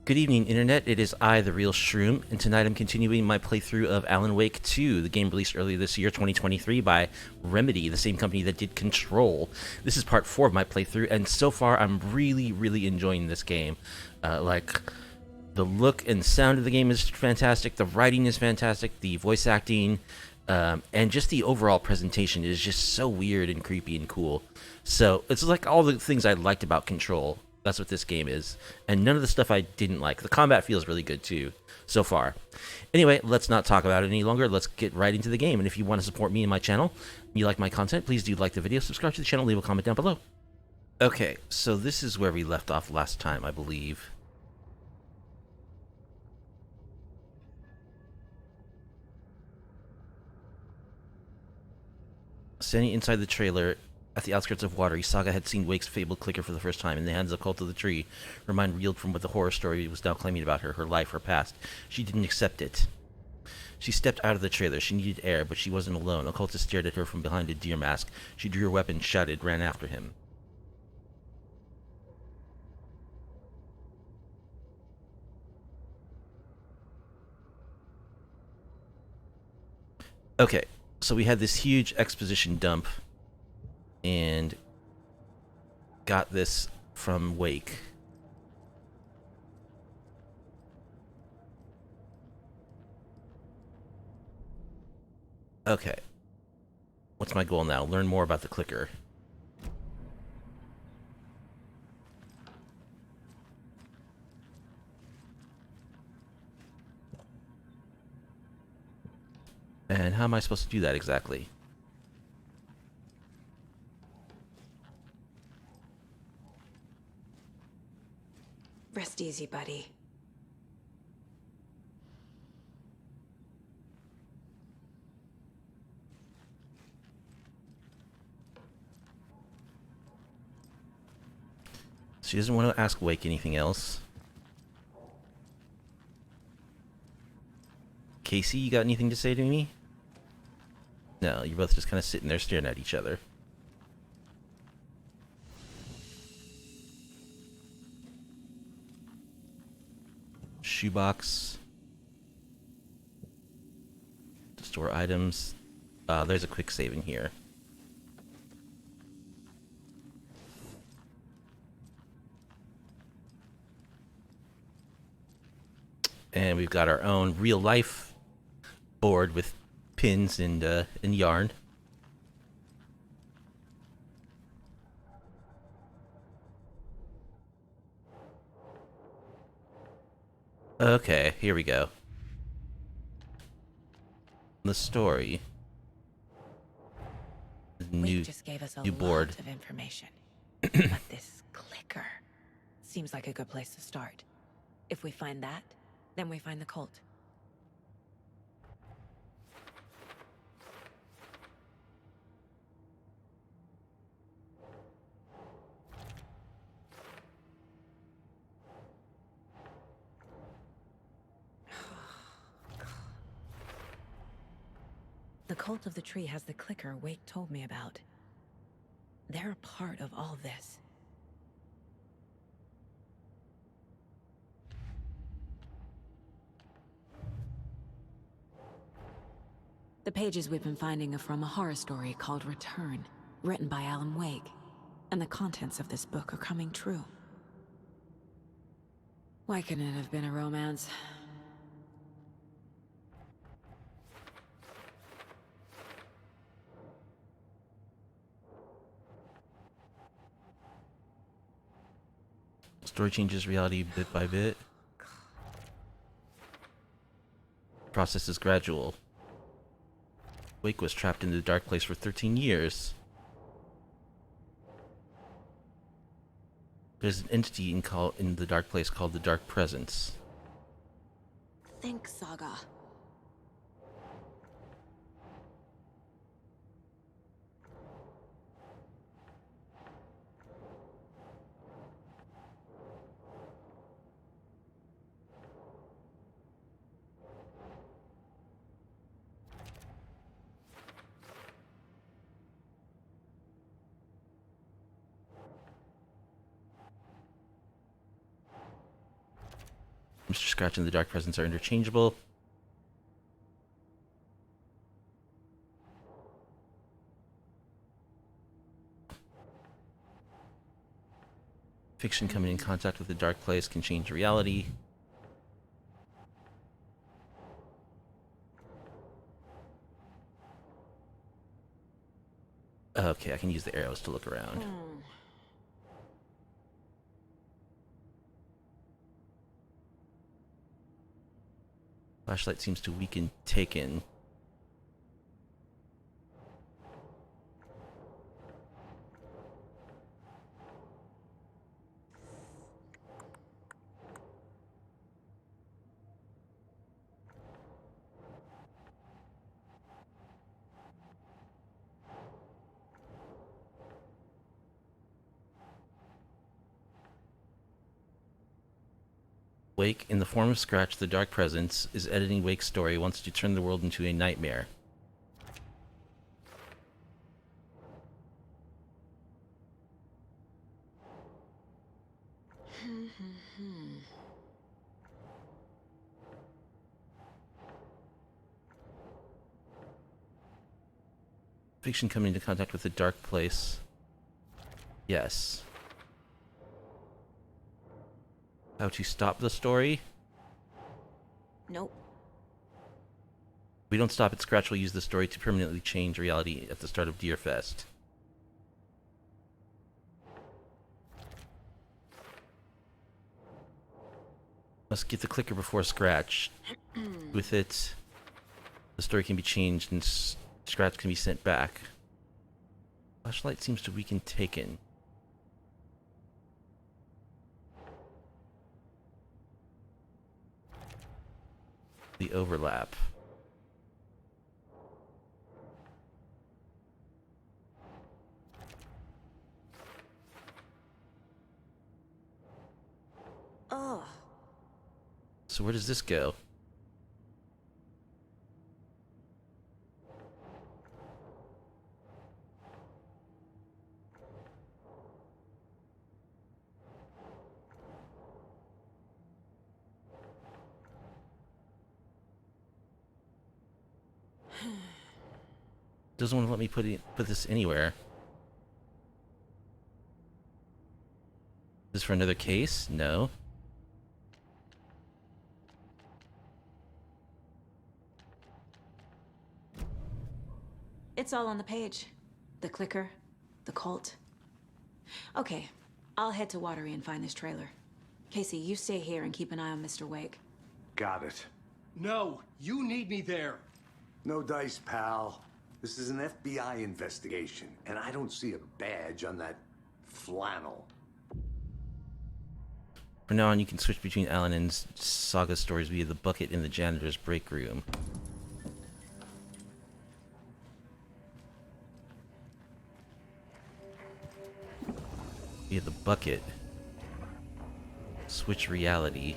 Good evening, Internet. It is I, the Real Shroom, and tonight I'm continuing my playthrough of Alan Wake 2, the game released earlier this year, 2023, by Remedy, the same company that did Control. This is part 4 of my playthrough, and so far I'm really enjoying this game. The look and sound of the game is fantastic, the writing is fantastic, the voice acting, and just the overall presentation is just so weird and creepy and cool. So it's like all the things I liked about Control. That's what this game is. And none of the stuff I didn't like. The combat feels really good too, so far. Anyway, let's not talk about it any longer. Let's get right into the game. And if you want to support me and my channel, you like my content, please do like the video, subscribe to the channel, leave a comment down below. Okay, so this is where we left off last time, I believe. Standing inside the trailer at the outskirts of Watery, Saga had seen Wake's fabled clicker for the first time in the hands of the cult of the tree. Her mind reeled from what the horror story was now claiming about her life, her past. She didn't accept it. She stepped out of the trailer. She needed air, but she wasn't alone. A cultist stared at her from behind a deer mask. She drew her weapon, shouted, ran after him. Okay, so we had this huge exposition dump and got this from Wake. Okay. What's my goal now? Learn more about the clicker. And how am I supposed to do that exactly? Rest easy, buddy. She doesn't want to ask Wake anything else. Casey, you got anything to say to me? No, you're both just kind of sitting there staring at each other. Shoebox. To store items. There's a quick save in here. And we've got our own real life board with pins and yarn. Okay, here we go. The story. Wade just gave us a new board. lot of information. But this clicker seems like a good place to start. If we find that, then we find the cult. The cult of the tree has the clicker Wake told me about. They're a part of all this. The pages we've been finding are from a horror story called Return, written by Alan Wake. And the contents of this book are coming true. Why couldn't it have been a romance? Story changes reality bit by bit. Process is gradual. Wake was trapped in the dark place for 13 years. There's an entity in the dark place called the Dark Presence. Think, Saga. Mr. Scratch and the Dark Presence are interchangeable. Fiction coming in contact with the dark place can change reality. Okay, I can use the arrows to look around. Flashlight seems to weaken Taken. Wake, in the form of Scratch, the Dark Presence, is editing Wake's story, wants to turn the world into a nightmare. Fiction coming into contact with the dark place. Yes. How to stop the story? Nope. We don't stop it. Scratch will use the story to permanently change reality at the start of Deerfest. Must get the clicker before Scratch. With it, the story can be changed and Scratch can be sent back. Flashlight seems to weaken Taken. The overlap. Oh. So where does this go? Doesn't want to let me put this anywhere. Is this for another case? No. It's all on the page. The clicker, the cult. Okay, I'll head to Watery and find this trailer. Casey, you stay here and keep an eye on Mr. Wake. Got it. No, you need me there. No dice, pal. This is an FBI investigation, and I don't see a badge on that flannel. From now on, you can switch between Alan and Saga stories via the bucket in the janitor's break room. Via the bucket. Switch reality.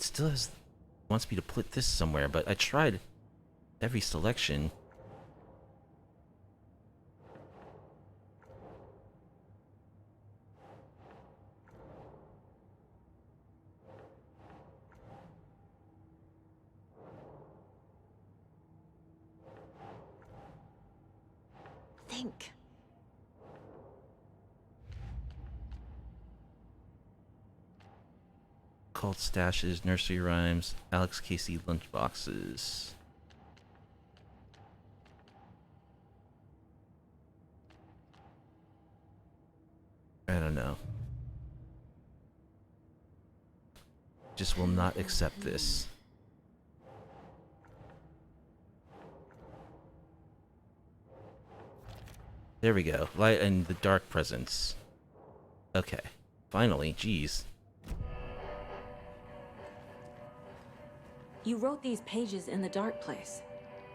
Still wants me to put this somewhere, but I tried every selection. Think. Cult stashes, nursery rhymes, Alex Casey lunchboxes. I don't know. Just will not accept this. There we go. Light and the dark presence. Okay. Finally, jeez. You wrote these pages in the dark place.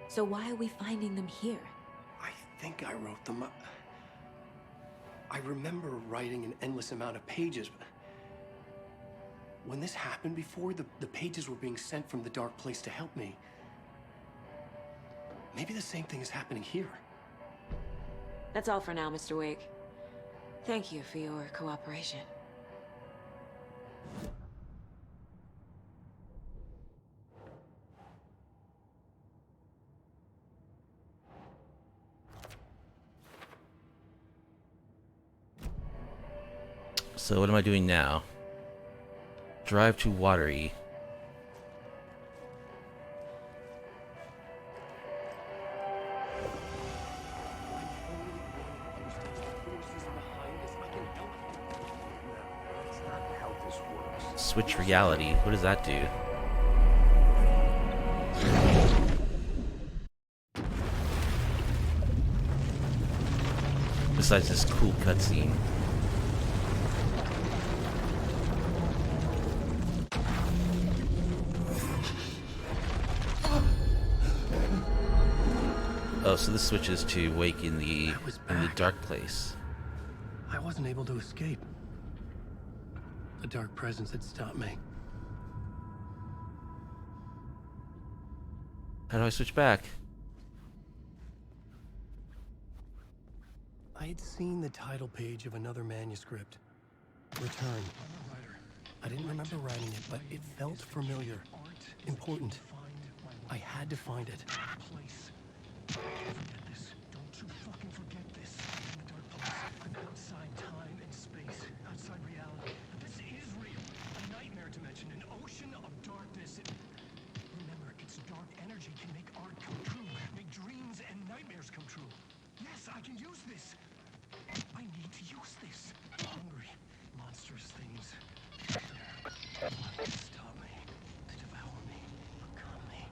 So why are we finding them here? I think I wrote them. I remember writing an endless amount of pages, When this happened before, the pages were being sent from the dark place to help me. Maybe the same thing is happening here. That's all for now, Mr. Wake. Thank you for your cooperation. So what am I doing now? Drive to Watery. Switch reality. What does that do? Besides this cool cutscene. Oh, so this switches to Wake in the dark place. I wasn't able to escape. The dark presence had stopped me. How do I switch back? I had seen the title page of another manuscript. Return. I didn't remember writing it, but it felt familiar. Important. I had to find it. Forget this. Don't you fucking forget this. In the dark place, I'm outside time and space, outside reality. But this is real. A nightmare dimension, an ocean of darkness. Remember, its dark energy can make art come true, make dreams and nightmares come true. Yes, I can use this. I need to use this. Hungry, monstrous things. They're wanting to stop me, to devour me, become me.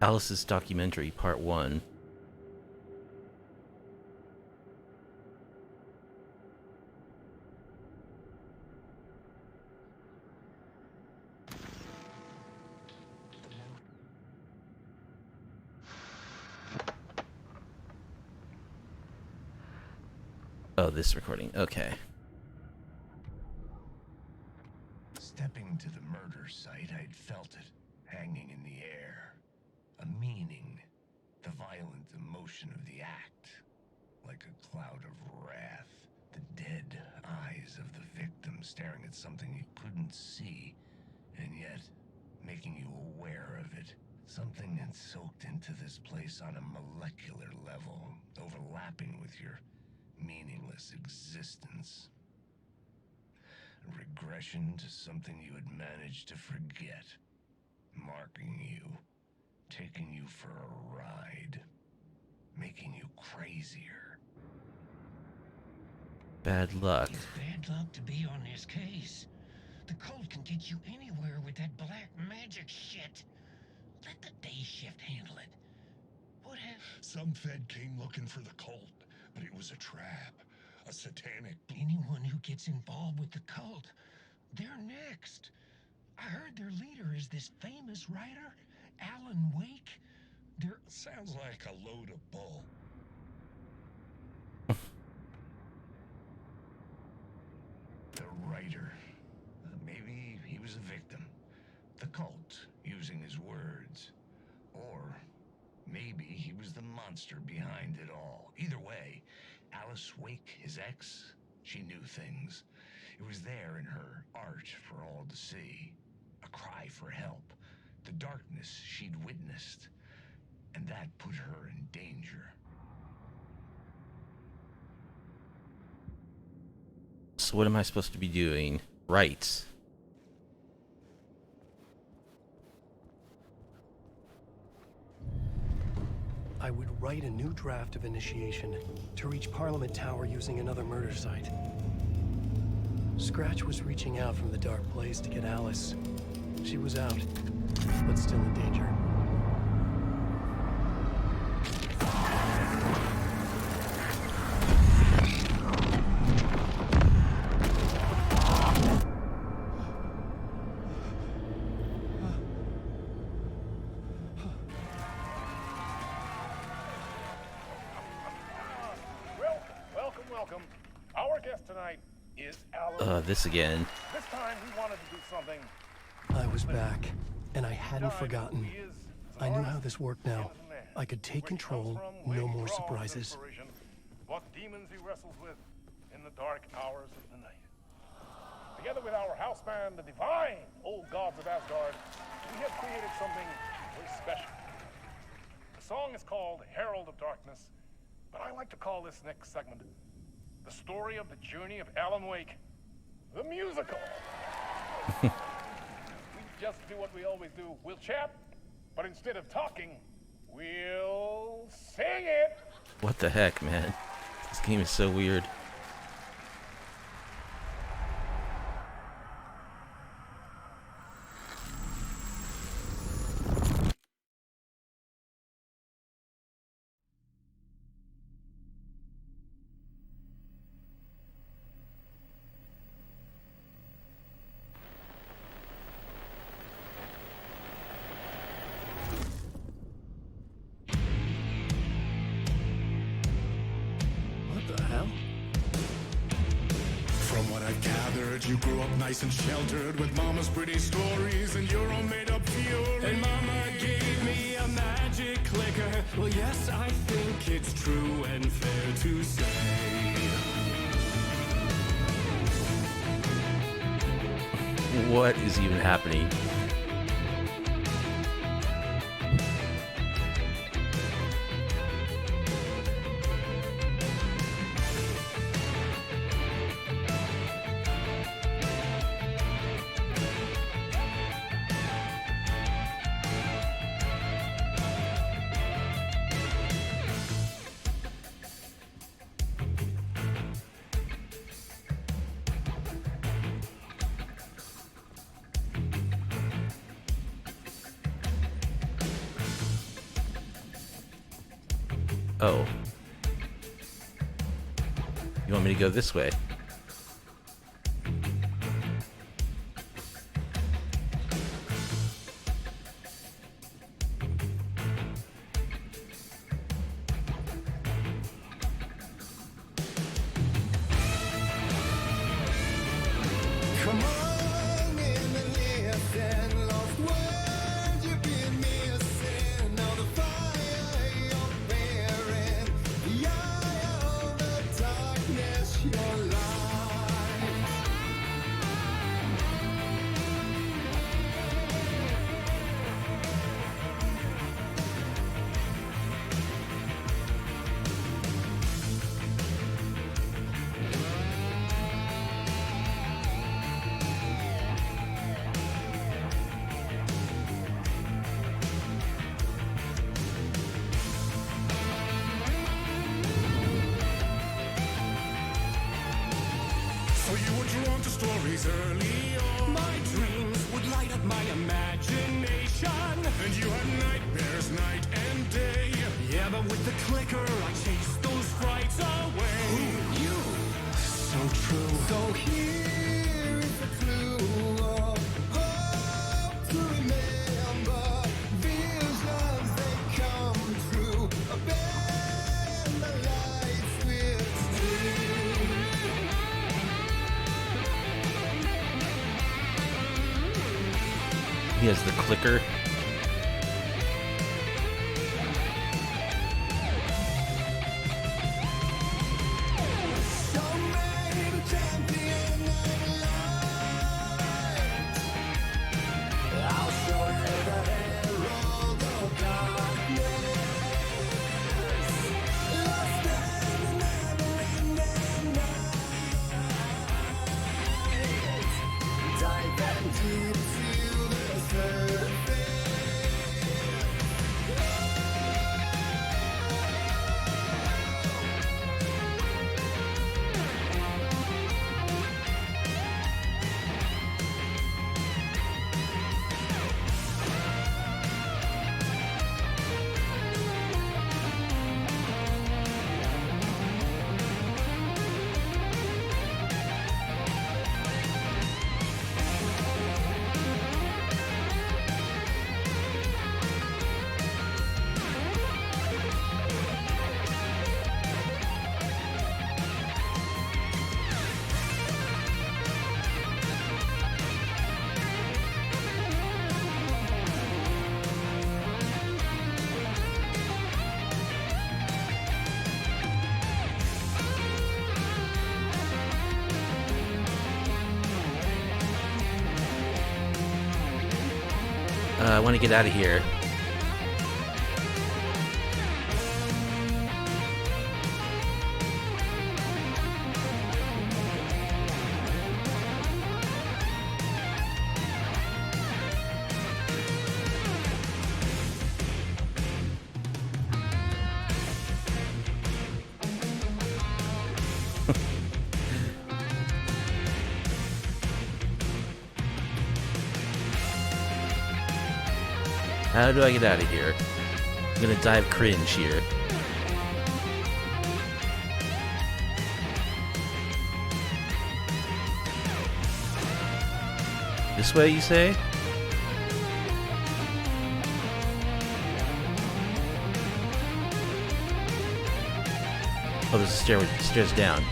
Alice's documentary, part 1. Oh, this recording. Okay. Stepping to the murder site, I'd felt it, hanging in the air. A meaning, the violent emotion of the act. Like a cloud of wrath, the dead eyes of the victim staring at something you couldn't see, and yet making you aware of it. Something had soaked into this place on a molecular level, overlapping with your meaningless existence. A regression to something you had managed to forget, marking you, taking you for a ride, making you crazier. Bad luck. It's bad luck to be on this case. The cult can get you anywhere with that black magic shit. Let the day shift handle it. What happened? Some Fed came looking for the cult, but it was a trap. A satanic... Anyone who gets involved with the cult, they're next. I heard their leader is this famous writer, Alan Wake. Sounds like a load of bull. The writer. Maybe he was a victim. The cult, using his words. Or maybe he was the monster behind it all. Either way, Alice Wake, his ex, she knew things. It was there in her art for all to see. A cry for help. The darkness she'd witnessed. And that put her in danger. So what am I supposed to be doing? Right. I would write a new draft of initiation to reach Parliament Tower using another murder site. Scratch was reaching out from the dark place to get Alice. She was out, but still in danger. Welcome. Our guest tonight is Alan. This again. This time we wanted to do something. I was back, and I hadn't forgotten. I knew how this worked now. I could take control, no more surprises. What demons he wrestles with in the dark hours of the night. Together with our house band, the divine old gods of Asgard, we have created something very special. The song is called Herald of Darkness, but I like to call this next segment the story of the journey of Alan Wake, the musical. We just do what we always do. We'll chat, but instead of talking, we'll sing it. What the heck, man? This game is so weird. What the hell? From what I've gathered, you grew up nice and sheltered with mama's pretty stories and your own made-up fury. And Mama gave me a magic clicker. Well, yes, I think it's true and fair to say. What is even happening? Oh. You want me to go this way? Come on in and listen, lost words you've been missing. Now the fire you're bearing, the eye of the darkness, your light. So you were drawn to stories early on. My dreams would light up my imagination. And you had nightmares night and day. Yeah, but with the clicker, I chased those frights away. You, so true. So here is the clue of Hope to remember visions they come true. Abandon the lights with steel. He has the clicker. So many the champion and light. I'll show you the herald of darkness. Lost in the never-ending night. Dive in deep to the surface. want to get out of here. How do I get out of here? I'm gonna dive cringe here. This way, you say? Oh, there's a stairs down.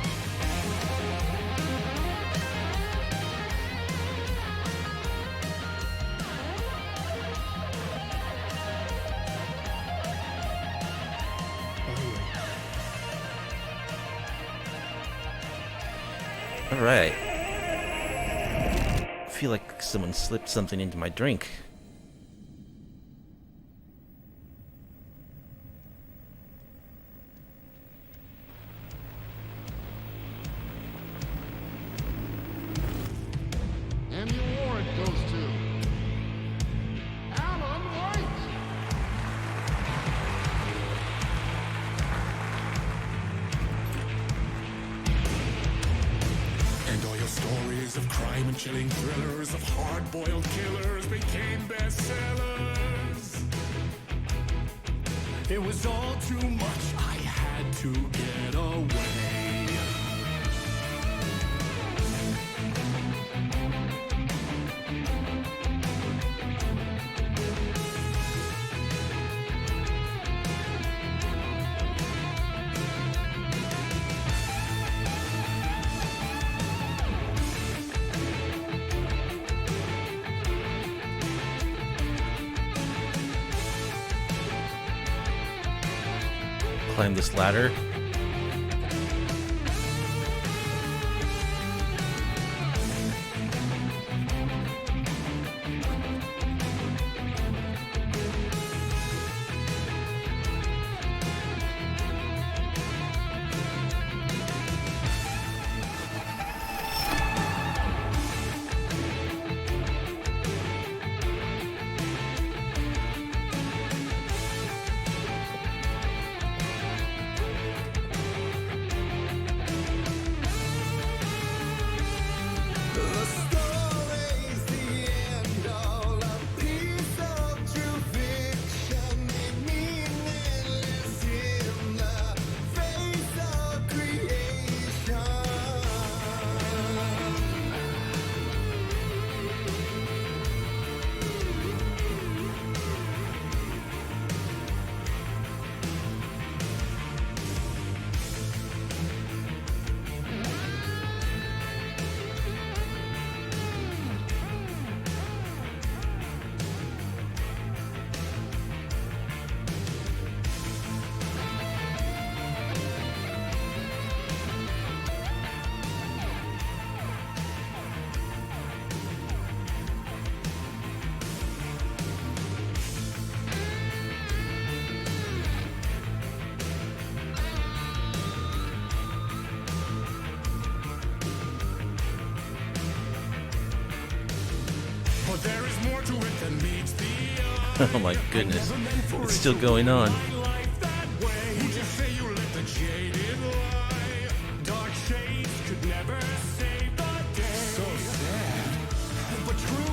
Alright. I feel like someone slipped something into my drink. And your warrant goes to Alan White. And all your stories of crime and chilling thrillers of hard-boiled killers became bestsellers. It was all too much. I had to get away. Climb this ladder. But there is more to it than meets the eye. Oh my goodness. It's still going on. Life that way. You just say you let the jaded lie. Dark shades could never save the day. So sad, but true.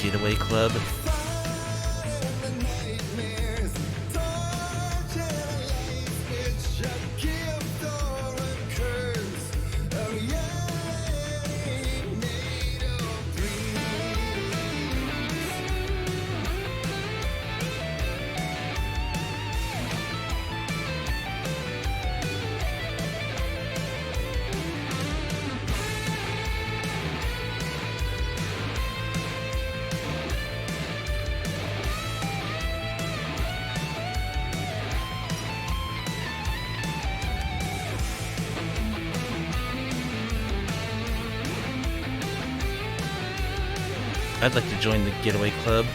Getaway Club. I'd like to join the getaway club.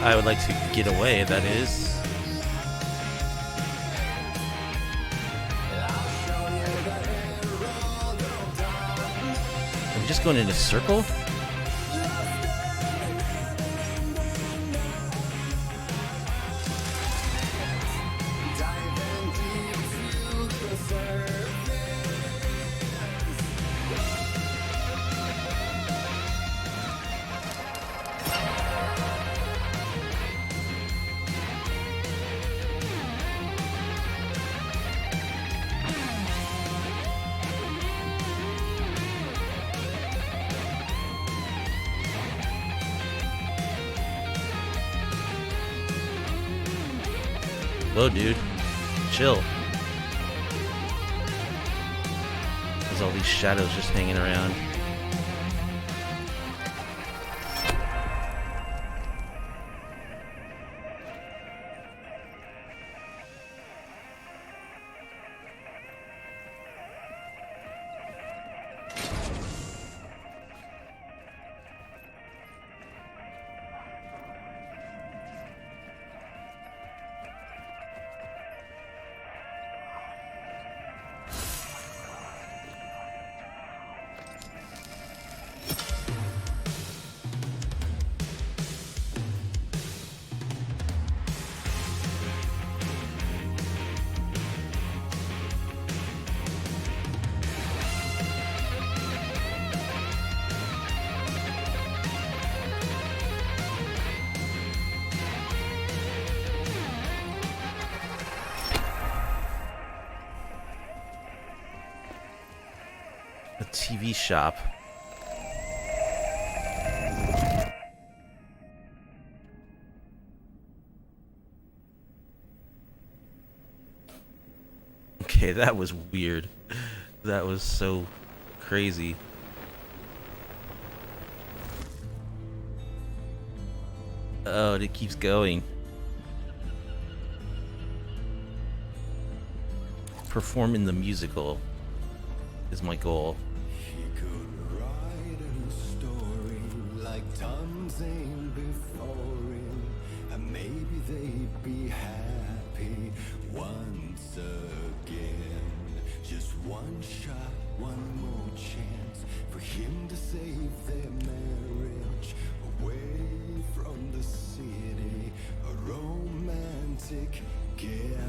I would like to get away, that is. Are we just going in a circle? Whoa, dude. Chill. There's all these shadows just hanging around. A TV shop. Okay, that was weird. That was so crazy. Oh, and it keeps going. Perform in the musical is my goal. He could write a story like Tom Zane before him, and maybe they'd be happy once again. Just one shot, one more chance for him to save their marriage away from the city, a romantic getaway.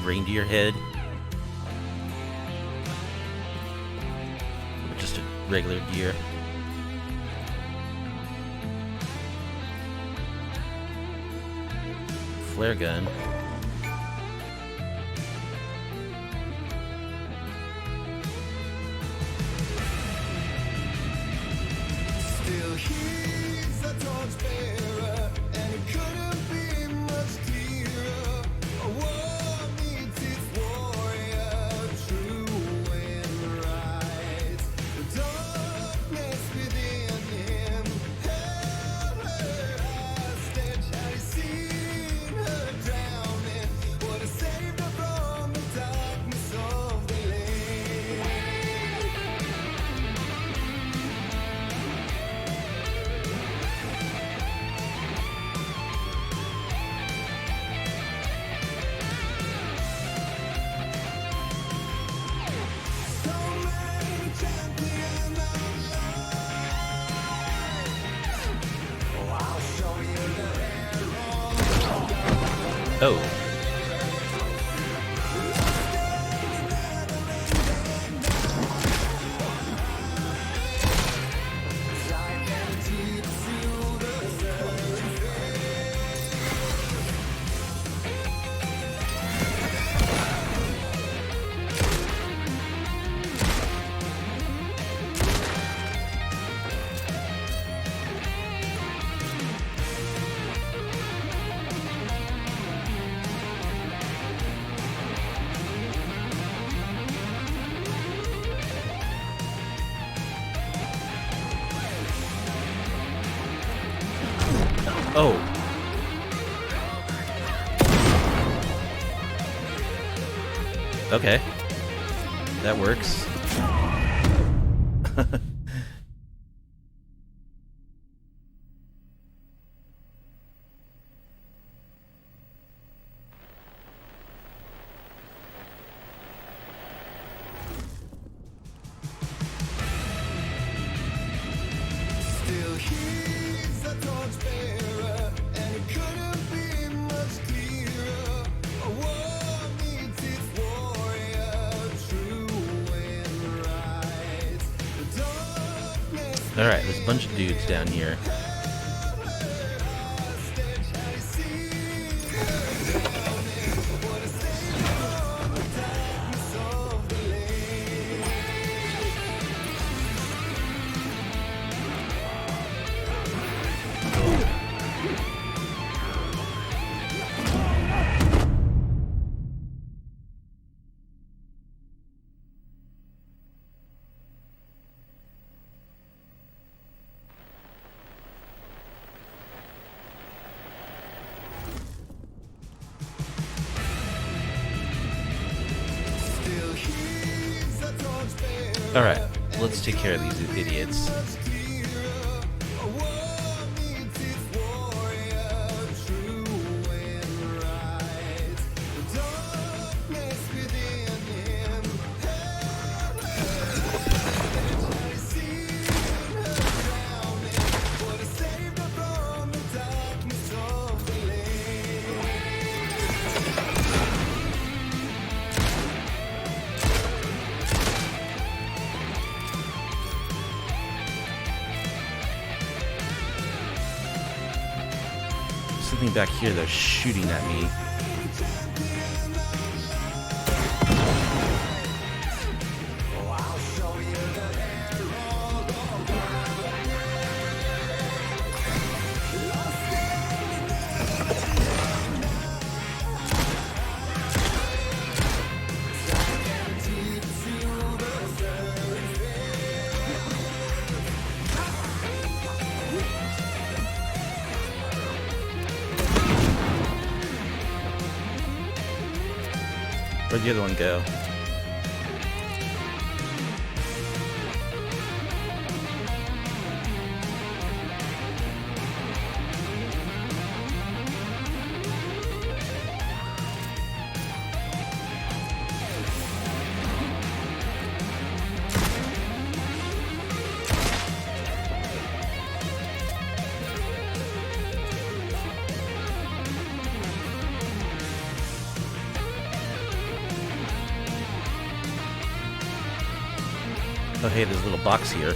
Reindeer head. Or just a regular deer. Flare gun. Still he's a torchbearer, and it couldn't be much clearer. A war meets its warrior, true and right. The darkness within him held her hostage. Had he seen her drowning, would have saved her from the darkness of the lake. So many champions of life. Oh, I'll show you the Herald. Oh. Like an Oh. Okay. That works. Still he's a torchbearer, and it couldn't be much clearer. A war needs its warrior, true and right. The darkness Alright, there's a bunch of dudes down here. still he's a torchbearer. Alright, let's take care of these idiots. A war needs its warrior, true and right. The darkness within him, I seen her drowning, but he saved her from the darkness of the lake. Something back here that's shooting at me. I'll show you the Herald of Where'd the other one go? Oh hey, there's a little box here.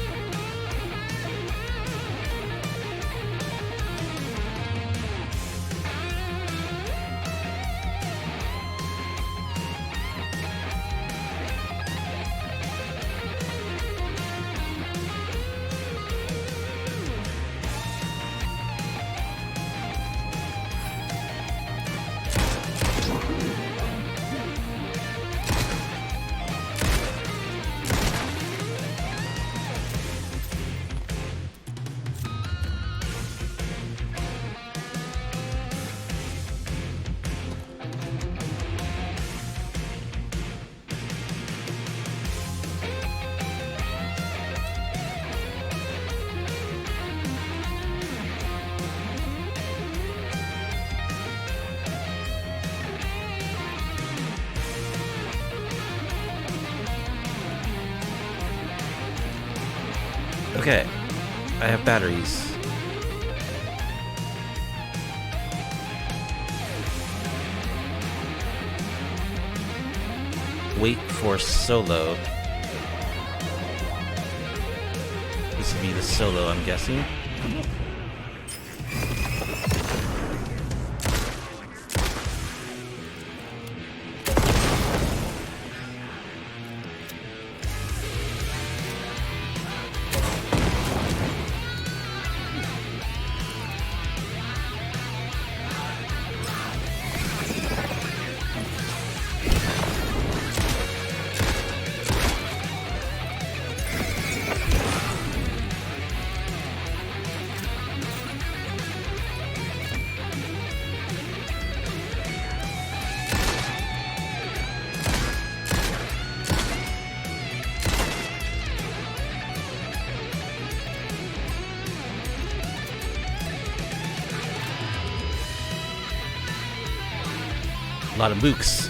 Okay, I have batteries. Wait for solo. This would be the solo, I'm guessing. lot of mooks.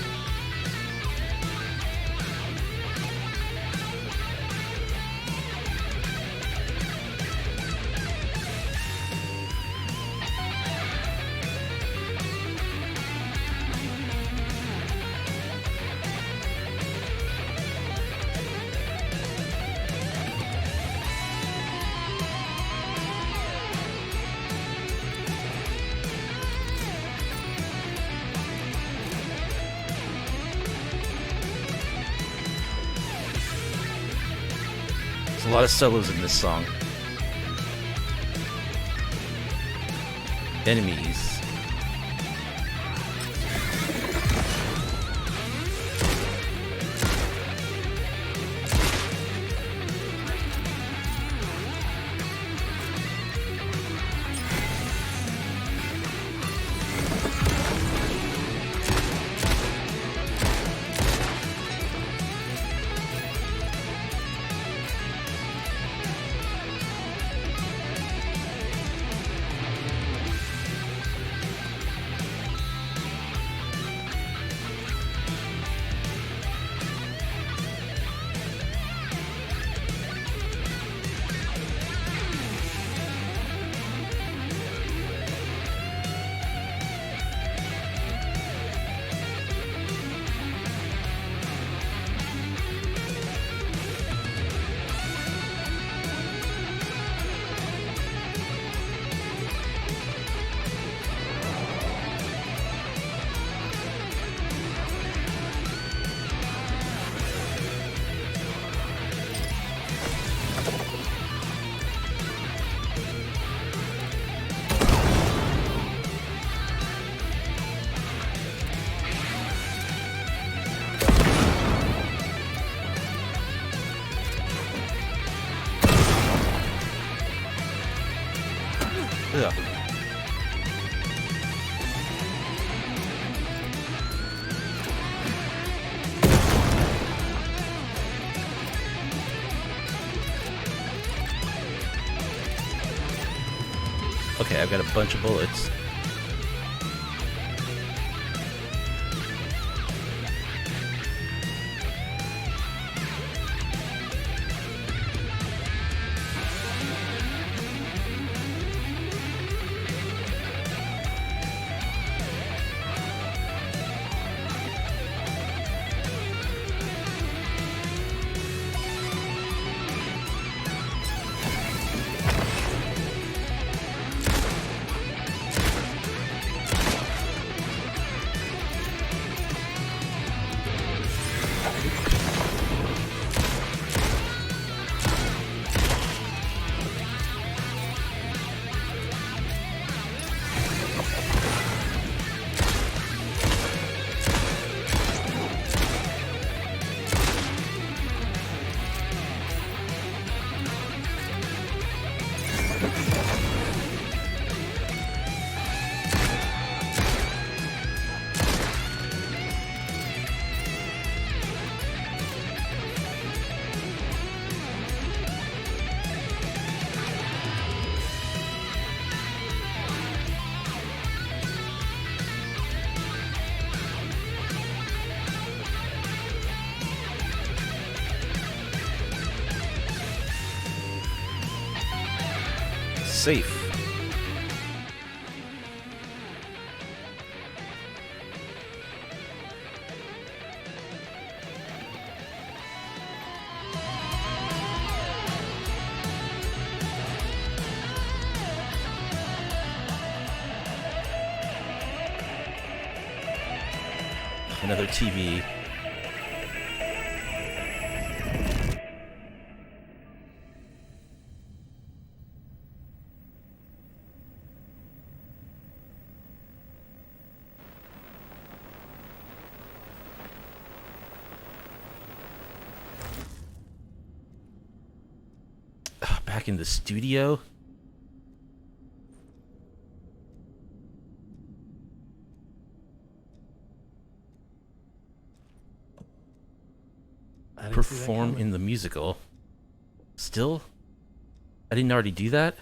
There's a lot of solos in this song. Enemies. Ugh. Okay, I've got a bunch of bullets. Safe. Another TV. Back in the studio. Perform in the musical. Still? I didn't already do that?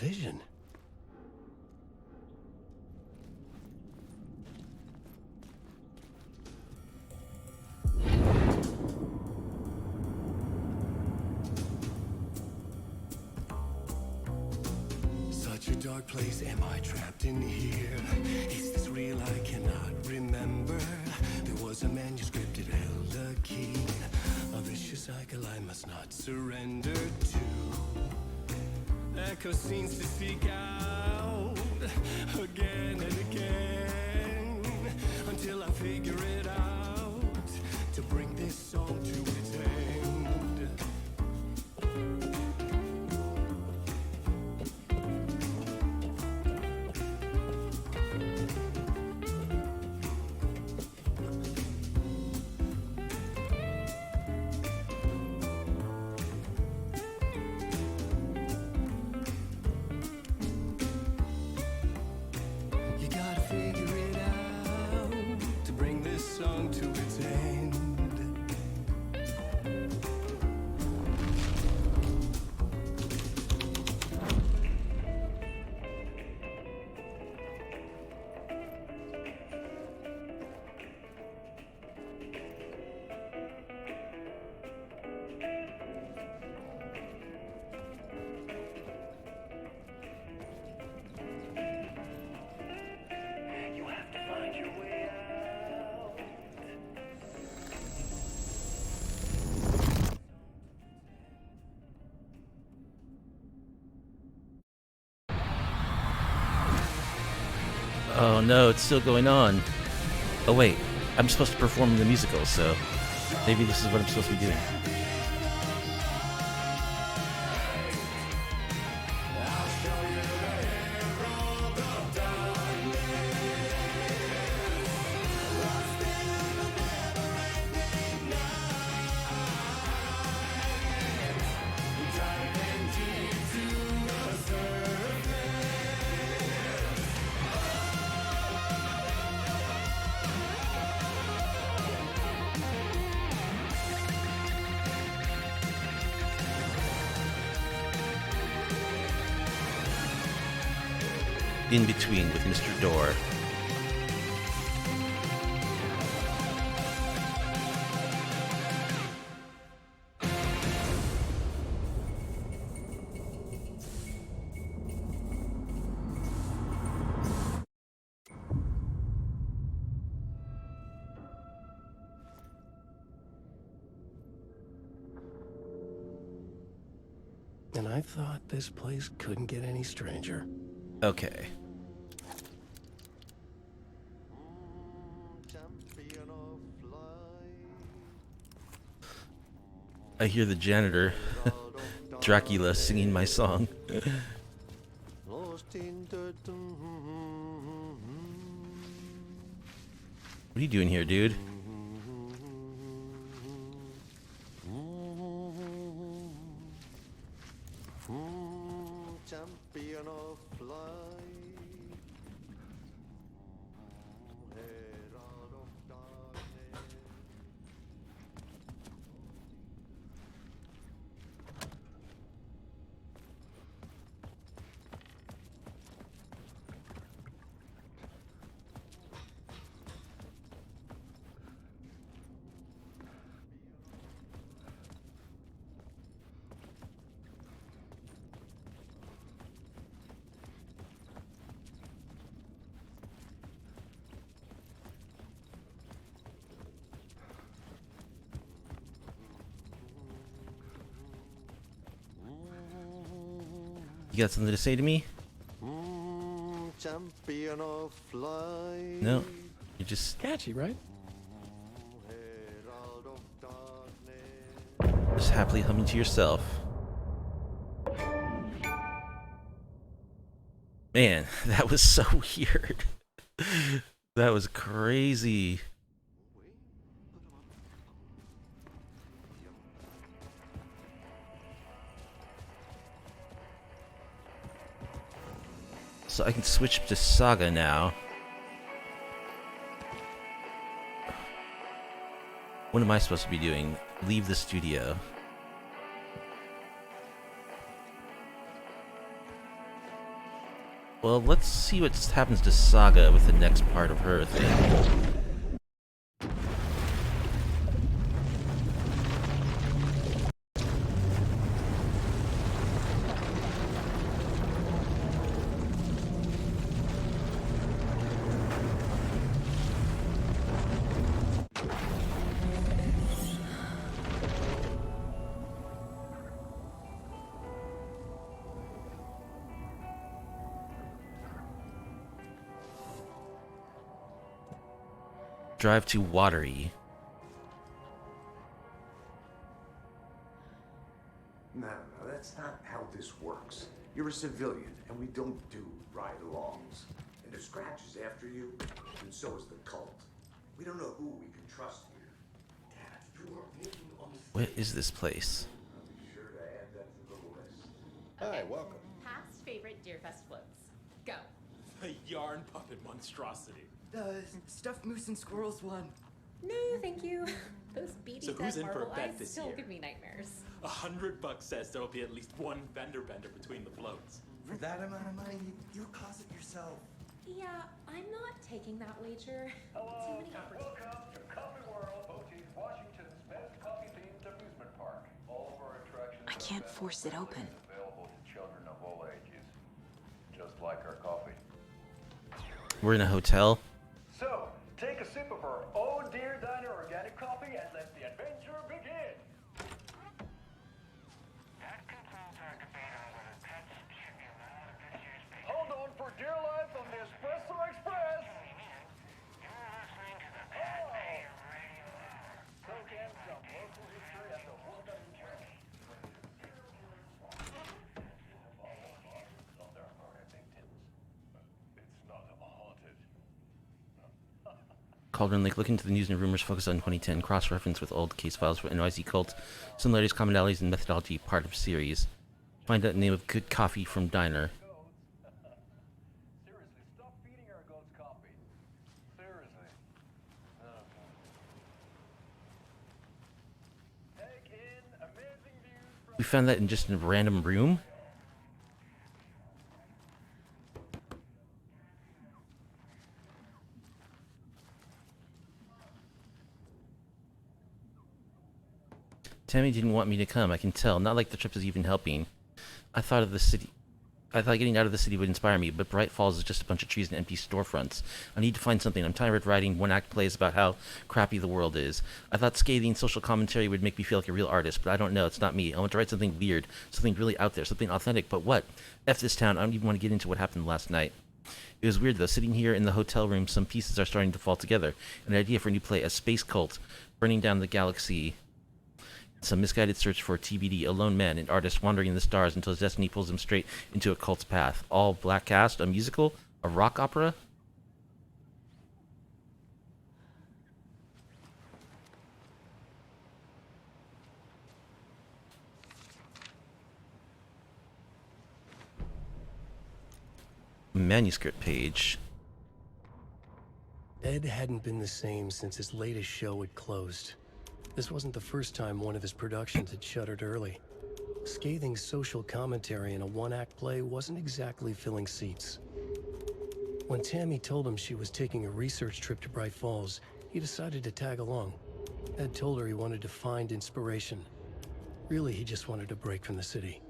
vision. Such a dark place, am I trapped in here? Is this real? I cannot remember. There was a manuscript, it held a key. A vicious cycle I must not surrender to. Echo scenes to seek out again and again until I figure it out to bring this song to its end. You gotta figure it out to bring this song to its end. You have to find your way out. Oh no, it's still going on. Oh wait, I'm supposed to perform in the musical, so maybe this is what I'm supposed to be doing. In between with Mr. Door. And I thought this place couldn't get any stranger. Okay. I hear the janitor, Dracula, singing my song. What are you doing here, dude? Champion of light, Herald of darkness. You got something to say to me? Champion of light. No. You just Catchy, right? Herald of darkness. happily humming to yourself. Man, that was so weird. That was crazy. So I can switch to Saga now. What am I supposed to be doing? Leave the studio. Well, let's see what happens to Saga with the next part of her thing. Drive to Watery. No, that's not how this works. You're a civilian, and we don't do ride-alongs. And if Scratch is after you, and so is the cult. We don't know who we can trust here. Dad, you are making What is this place? I'll be sure to add that to the list. Hi, welcome. Past favorite Deerfest floats. Go. The yarn puppet monstrosity. The stuffed moose and squirrels one. No, thank you. Those beady So who's dead in for a marble bet eyes this still year? give me nightmares. $100 says there'll be at least one vendor bender between the floats. For that amount of money, you cause it yourself. Yeah, I'm not taking that wager. Hello, Too many and welcome to Coffee World, Boutique, Washington's best coffee-themed amusement park. All of our attractions I can't force it open. available to children of all ages, just like our coffee. We're in a hotel. So, take a sip of our Oh Dear Diner organic coffee and let the adventure begin. Hold on for dear life on the Espresso Express. Soak in some local history at the Watery. It's not haunted. Cauldron Lake. Look into the news and rumors. Focus on 2010. Cross-reference with old case files for NYC cult. Similarities, commonalities, and methodology. Part of series. Find out the name of good coffee from diner. Seriously, stop feeding our goats coffee. Seriously. Take in amazing views from We found that in just a random room. Tammy didn't want me to come, I can tell. Not like the trip is even helping. I thought getting out of the city would inspire me, but Bright Falls is just a bunch of trees and empty storefronts. I need to find something. I'm tired of writing one-act plays about how crappy the world is. I thought scathing social commentary would make me feel like a real artist, but I don't know. It's not me. I want to write something weird, something really out there, something authentic, but what? F this town. I don't even want to get into what happened last night. It was weird, though. Sitting here in the hotel room, some pieces are starting to fall together. An idea for a new play, a space cult, burning down the galaxy. Some misguided search for TBD, a lone man, an artist wandering in the stars until his destiny pulls him straight into a cult's path. All black cast, a musical, a rock opera? Manuscript page. Ed hadn't been the same since his latest show had closed. This wasn't the first time one of his productions had shuttered early. Scathing social commentary in a one-act play wasn't exactly filling seats. When Tammy told him she was taking a research trip to Bright Falls, he decided to tag along. Ed told her he wanted to find inspiration. Really, he just wanted a break from the city.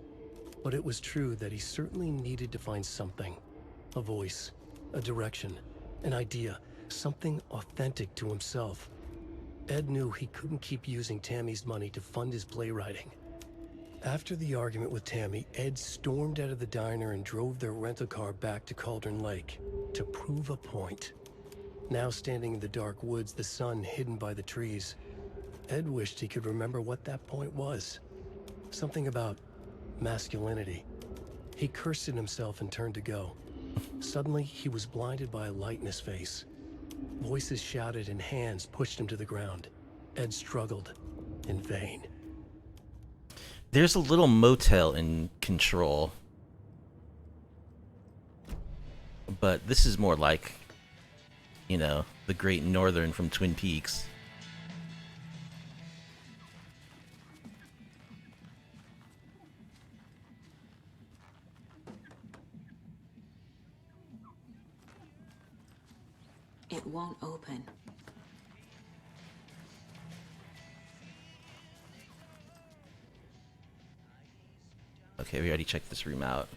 But it was true that he certainly needed to find something. A voice, a direction, an idea, something authentic to himself. Ed knew he couldn't keep using Tammy's money to fund his playwriting. After the argument with Tammy, Ed stormed out of the diner and drove their rental car back to Cauldron Lake to prove a point. Now standing in the dark woods, the sun hidden by the trees, Ed wished he could remember what that point was. Something about masculinity. He cursed at himself and turned to go. Suddenly, he was blinded by a light in his face. Voices shouted and hands pushed him to the ground. Ed struggled in vain. There's a little motel in Control. But this is more like, you know, the Great Northern from Twin Peaks. It won't open. Okay, we already checked this room out.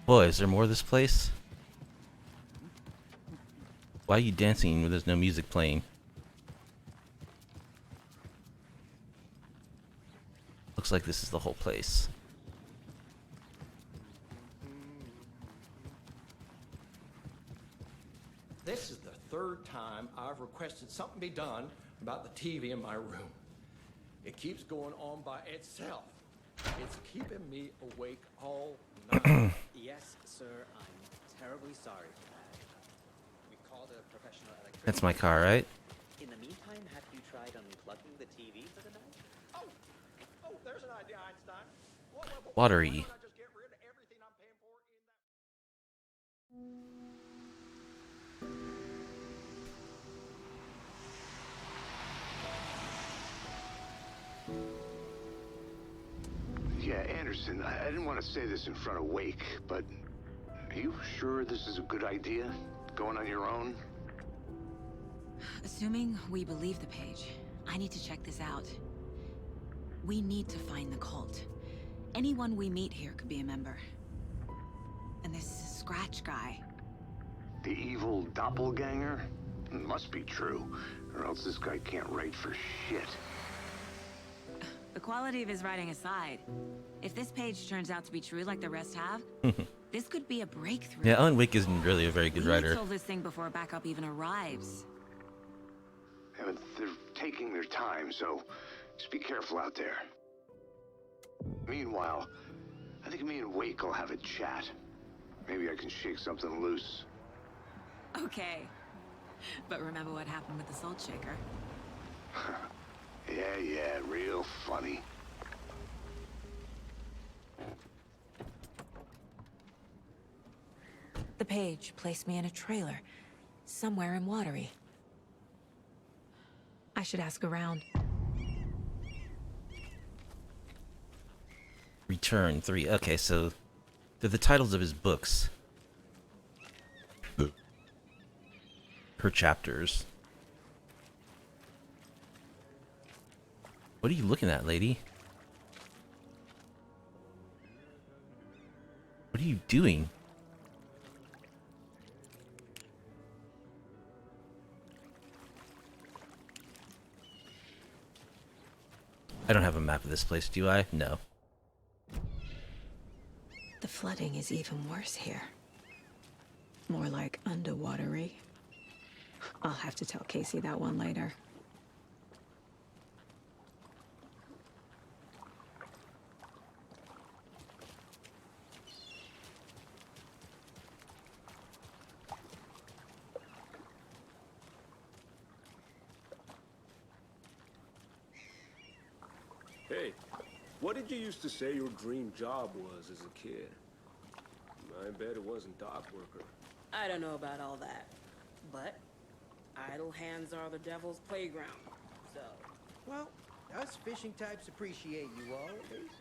Boy, is there more of this place? Why are you dancing when there's no music playing? Looks like this is the whole place. This is the third time I've requested something be done about the TV in my room. It keeps going on by itself. It's keeping me awake all night. Yes, sir, I'm terribly sorry for that. We called a professional electrician. That's my car, right? In the meantime, have you tried unplugging the TV for the night? Oh, there's an idea, Einstein. Watery. Yeah, Anderson, I didn't want to say this in front of Wake, but are you sure this is a good idea? Going on your own? Assuming we believe the page, I need to check this out. We need to find the cult. Anyone we meet here could be a member. And this Scratch guy. The evil doppelganger? Must be true, or else this guy can't write for shit. The quality of his writing aside, if this page turns out to be true like the rest have, this could be a breakthrough. Yeah, Alan Wake isn't really a very good We need to writer. solve this thing before backup even arrives. Yeah, but they're taking their time, so just be careful out there. Meanwhile, I think me and Wake will have a chat. Maybe I can shake something loose. Okay. But remember what happened with the salt shaker? Yeah, real funny. The page placed me in a trailer, somewhere in Watery. I should ask around. Return 3. Okay, so they're the titles of his books. Per chapters. What are you looking at, lady? What are you doing? I don't have a map of this place, do I? No. The flooding is even worse here. More like underwatery. I'll have to tell Casey that one later. Hey, what did you used to say your dream job was as a kid? I bet it wasn't dock worker. I don't know about all that, but idle hands are the devil's playground, so... Well, us fishing types appreciate you all, at least.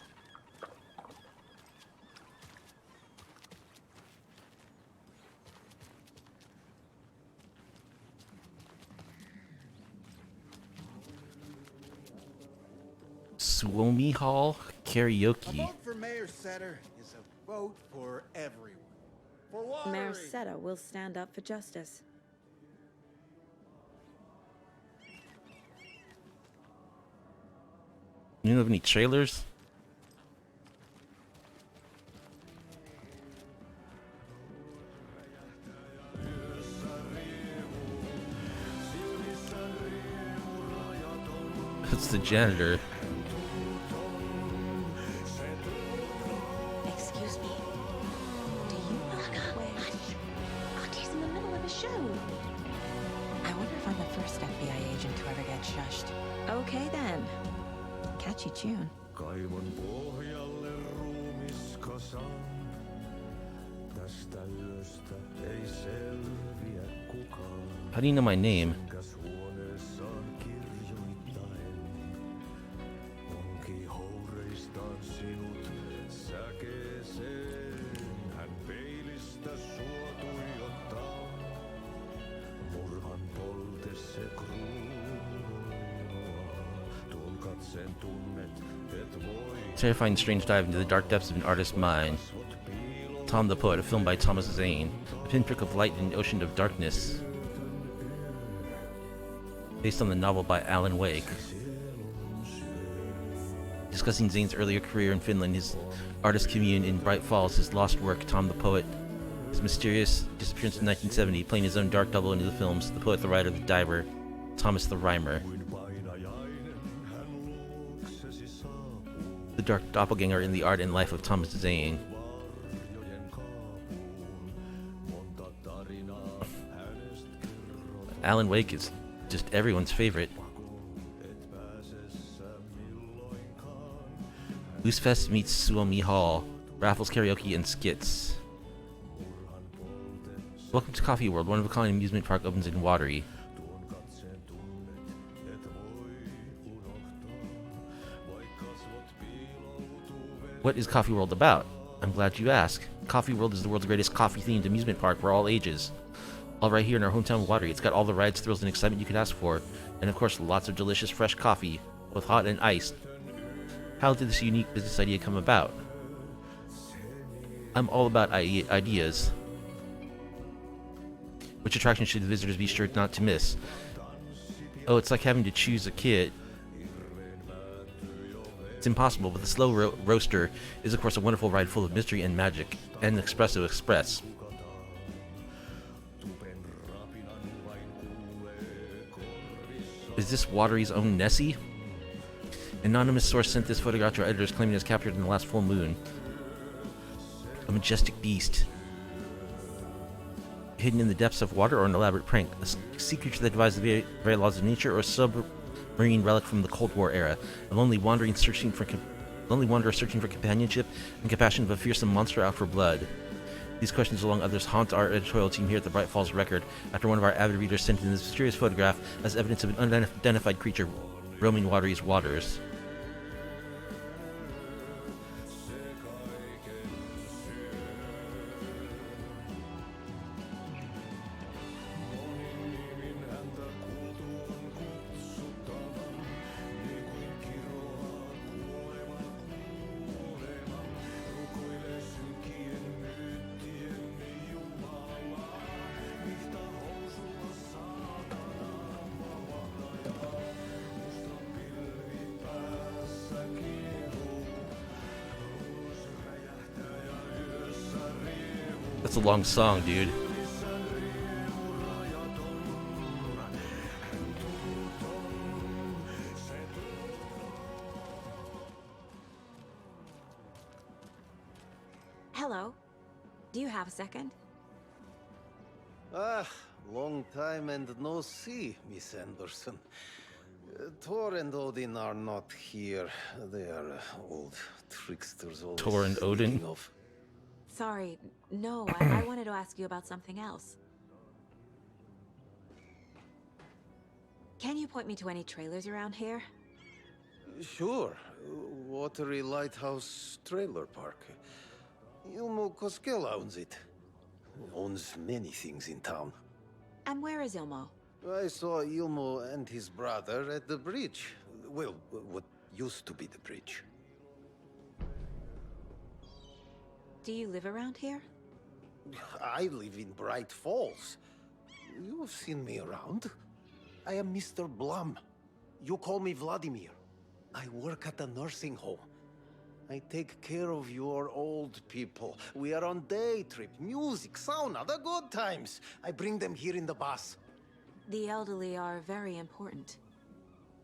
Suomi Hall A Karaoke. vote for Mayor Setter is a vote for everyone. For Watery! Mayor Seta will stand up for justice. know of any trailers? It's the janitor. Excuse me. Do you know the way? Auntie, in the middle of a show. I wonder if I'm the first FBI agent to ever get shushed. Okay then. Catchy tune. Kaivon pohjalle ruumiskasan. Tästä yöstä ei selviä kukaan. How do you know my name? Enkäs huoneessaan kirjoittaen. Onki houreistaan sinut säkeeseen. Hän peilistä sua tuijottaa. Murhan polte se kruunoaa. Tuon katseen tunnet, et voi. Terrifying strange dive into the dark depths of an artist's mind. Tom the Poet, a film by Thomas Zane. A pinprick of light in an ocean of darkness. Based on the novel by Alan Wake. Discussing Zane's earlier career in Finland, his artist commune in Bright Falls, his lost work, Tom the Poet, his mysterious disappearance in 1970, playing his own dark double into the films, The Poet, the Writer, the Diver, Thomas the Rhymer. The dark doppelganger in the art and life of Thomas Zane. Alan Wake is just everyone's favorite. Loosefest meets Suomi Hall, raffles, karaoke, and skits. Welcome to Coffee World, one of a kind amusement park opens in Watery. What is Coffee World about? I'm glad you asked. Coffee World is the world's greatest coffee-themed amusement park for all ages. All right here in our hometown of Watery. It's got all the rides, thrills, and excitement you could ask for. And of course, lots of delicious fresh coffee, both hot and iced. How did this unique business idea come about? I'm all about ideas. Which attraction should the visitors be sure not to miss? Oh, it's like having to choose a kid. It's impossible, but the Slow Roaster is of course a wonderful ride full of mystery and magic, and Espresso Express. Is this Watery's own Nessie? Anonymous source sent this photograph to our editors claiming it was captured in the last full moon. A majestic beast. Hidden in the depths of water or an elaborate prank? A sea creature that defies the very laws of nature, or a submarine relic from the Cold War era? A lonely wanderer searching for companionship and compassion of a fearsome monster out for blood. These questions, along others, haunt our editorial team here at the Bright Falls Record after one of our avid readers sent in this mysterious photograph as evidence of an unidentified creature roaming Watery's waters. That's a long song, dude. Hello. Do you have a second? Ah, long time and no see, Miss Anderson. Thor and Odin are not here. They are old tricksters. Thor and Odin? Sorry, no, I wanted to ask you about something else. Can you point me to any trailers around here? Sure. Watery Lighthouse Trailer Park. Ilmo Koskela owns it. Owns many things in town. And where is Ilmo? I saw Ilmo and his brother at the bridge. Well, what used to be the bridge. Do you live around here? I live in Bright Falls. You have seen me around. I am Mr. Blum. You call me Vladimir. I work at a nursing home. I take care of your old people. We are on day trip, music, sauna, the good times. I bring them here in the bus. The elderly are very important.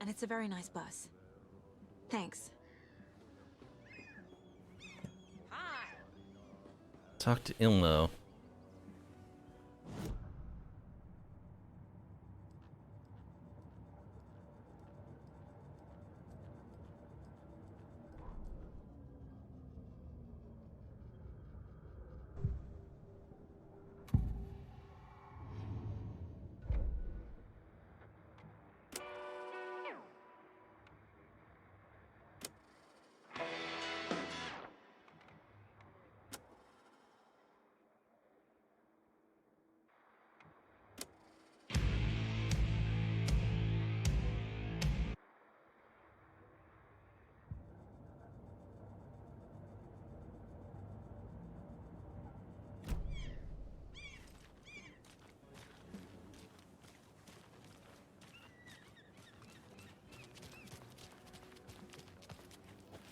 And it's a very nice bus. Thanks. Talk to Ilmo.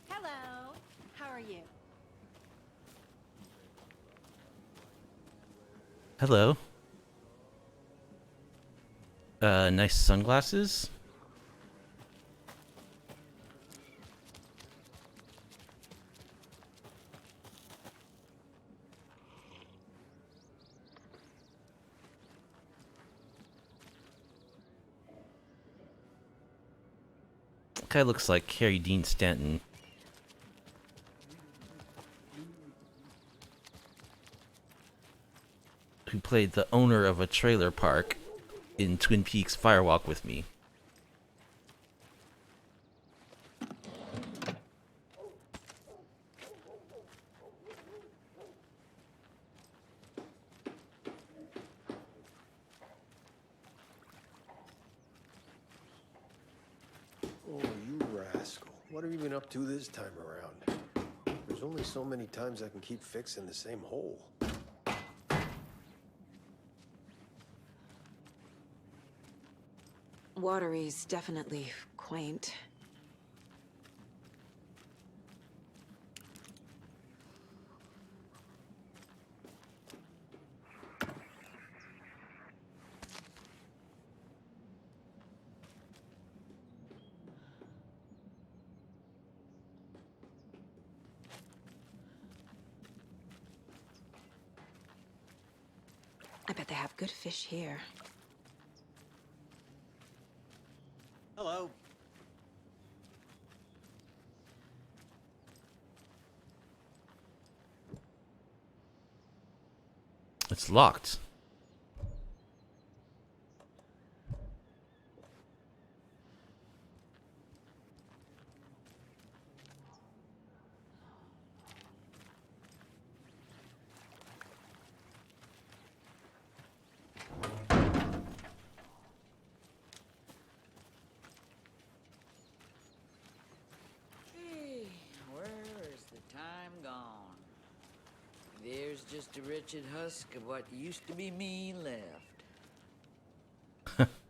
Hello. How are you? Hello. Nice sunglasses. Guy looks like Harry Dean Stanton. Who played the owner of a trailer park in Twin Peaks Firewalk with Me. Oh, you rascal. What have you been up to this time around? There's only so many times I can keep fixing the same hole. Watery's definitely quaint. I bet they have good fish here. Hello. It's locked. Hey, where is the time gone? There's just a wretched husk of what used to be me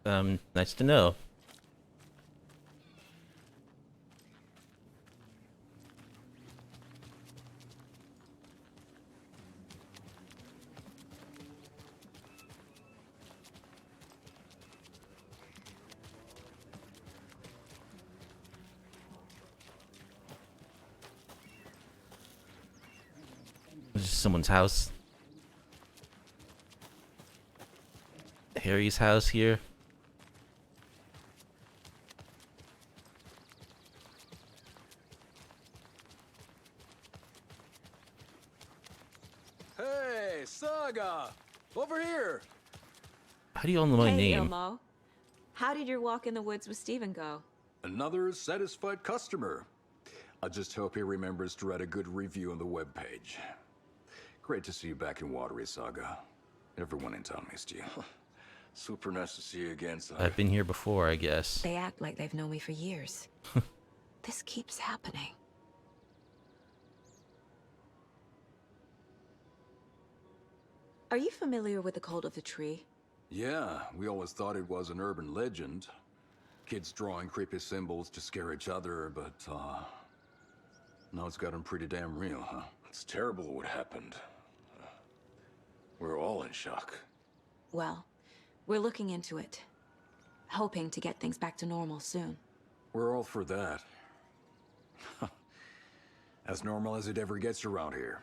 left. Nice to know. This is someone's house. Harry's house here. Hey, Saga! Over here! How do you all know my Hey, name? Ilmo. How did your walk in the woods with Steven go? Another satisfied customer. I just hope he remembers to write a good review on the webpage. Great to see you back in Watery, Saga. Everyone in town missed you. Super nice to see you again, Saga. I've been here before, I guess. They act like they've known me for years. This keeps happening. Are you familiar with the cult of the tree? Yeah, we always thought it was an urban legend. Kids drawing creepy symbols to scare each other, but, now it's gotten pretty damn real, huh? It's terrible what happened. We're all in shock. Well, we're looking into it. Hoping to get things back to normal soon. We're all for that. As normal as it ever gets around here.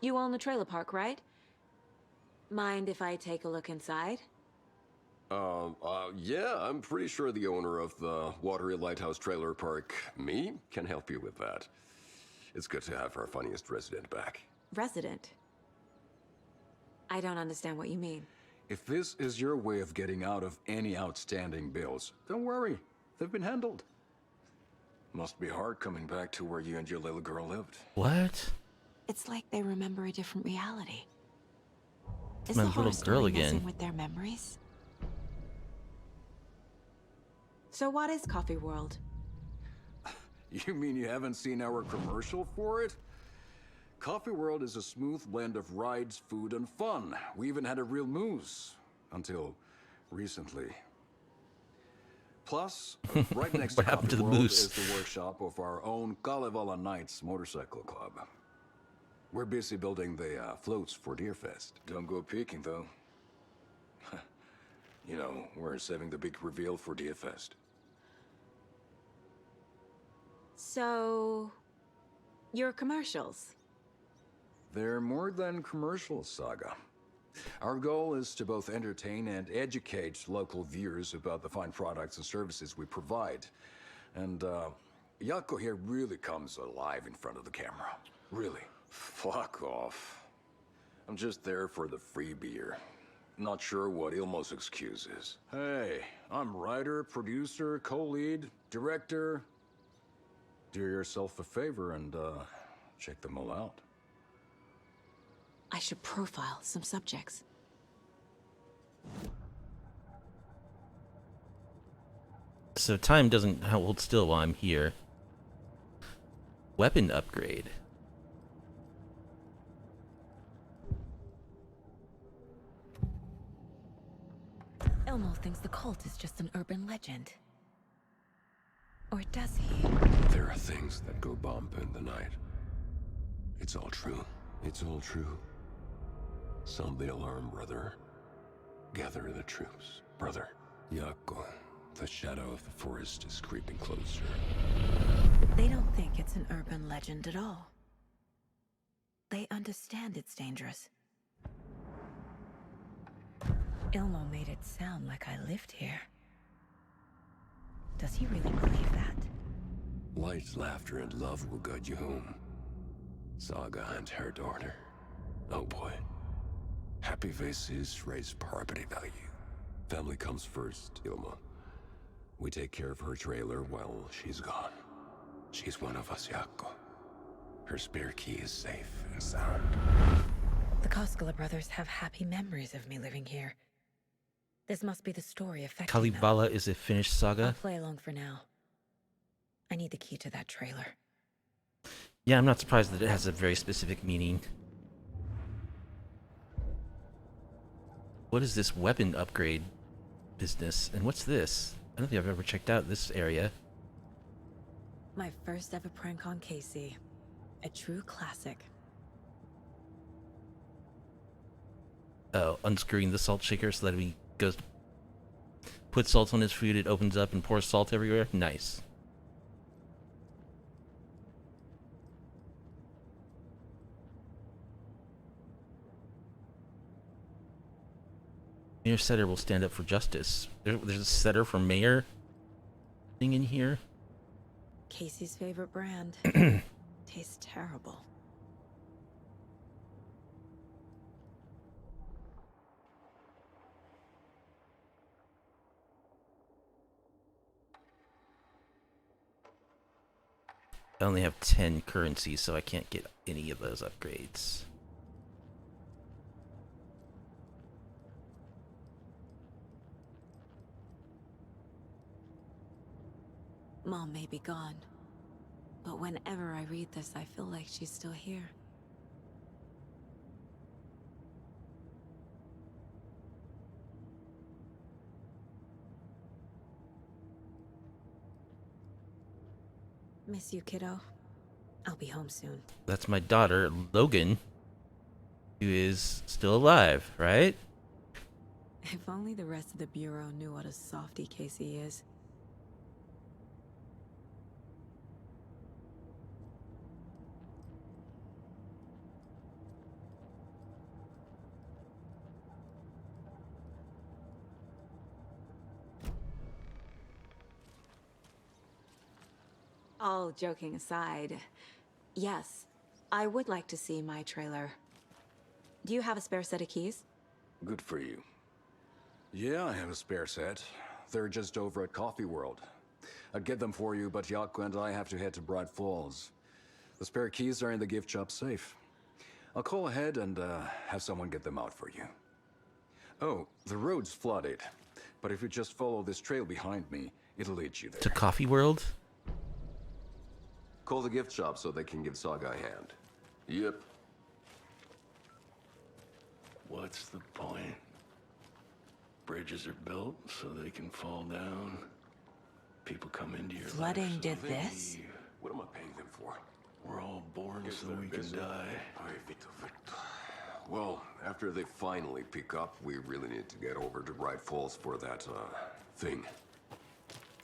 You own the trailer park, right? Mind if I take a look inside? Yeah, I'm pretty sure the owner of the Watery Lighthouse Trailer Park, me, can help you with that. It's good to have our funniest resident back. Resident? I don't understand what you mean. If this is your way of getting out of any outstanding bills, don't worry. They've been handled. Must be hard coming back to where you and your little girl lived. What? It's like they remember a different reality. Is My the little horror girl story messing again. with their memories? So what is Coffee World? You mean you haven't seen our commercial for it? Coffee World is a smooth blend of rides, food, and fun. We even had a real moose. Until recently. Plus, right next to What happened Coffee to the World moose? is the workshop of our own Kalevala Knights Motorcycle Club. We're busy building the floats for Deerfest. Don't go peeking, though. You know, we're saving the big reveal for Deerfest. So... your commercials? They're more than commercials, Saga. Our goal is to both entertain and educate local viewers about the fine products and services we provide. And, Yako here really comes alive in front of the camera. Really. Fuck off. I'm just there for the free beer. Not sure what Ilmo's excuse is. Hey, I'm writer, producer, co-lead, director. Do yourself a favor and, check them all out. I should profile some subjects. So time doesn't hold still while I'm here. Weapon upgrade. Elmo thinks the cult is just an urban legend. Or does he? There are things that go bump in the night. It's all true. It's all true. Sound the alarm, brother. Gather the troops, brother. Yako, the shadow of the forest is creeping closer. They don't think it's an urban legend at all. They understand it's dangerous. Ilmo made it sound like I lived here. Does he really believe that? Light, laughter, and love will guide you home. Saga and her daughter. Oh boy. Happy faces raise property value. Family comes first, Ilma. We take care of her trailer while she's gone. She's one of us, Yako. Her spare key is safe and sound. The Koskela brothers have happy memories of me living here. This must be the story affecting them. Kalevala is a finished I'll saga. play along for now. I need the key to that trailer. Yeah, I'm not surprised that it has a very specific meaning. What is this weapon upgrade business? And what's this? I don't think I've ever checked out this area. My first ever prank on Casey. A true classic. Oh, unscrewing the salt shaker so that when he goes put salt on his food, it opens up and pours salt everywhere. Nice. Mayor Setter will stand up for justice. There's a Setter for mayor thing in here. Casey's favorite brand. Tastes terrible. I only have 10 currency, so I can't get any of those upgrades. Mom may be gone, but whenever I read this, I feel like she's still here. Miss you, kiddo. I'll be home soon. That's my daughter, Logan, who is still alive, right? If only the rest of the Bureau knew what a softy Casey is. All joking aside, yes, I would like to see my trailer. Do you have a spare set of keys? Good for you. Yeah, I have a spare set. They're just over at Coffee World. I'd get them for you, but Yaku and I have to head to Bright Falls. The spare keys are in the gift shop safe. I'll call ahead and have someone get them out for you. Oh, the road's flooded, but if you just follow this trail behind me, it'll lead you there. To Coffee World? Call the gift shop so they can give Saga a hand. Yep. What's the point? Bridges are built so they can fall down. People come into your Flooding life, did so this? What am I paying them for? We're all born so we can die. Well, after they finally pick up, we really need to get over to Bright Falls for that, thing.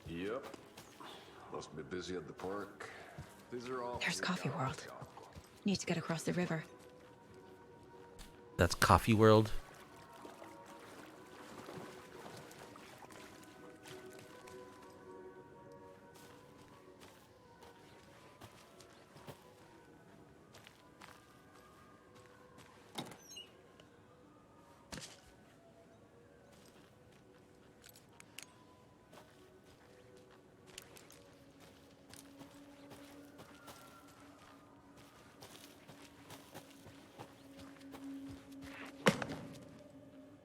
Yep. Must be busy at the park. These are all... There's Coffee World. Need to get across the river. That's Coffee World.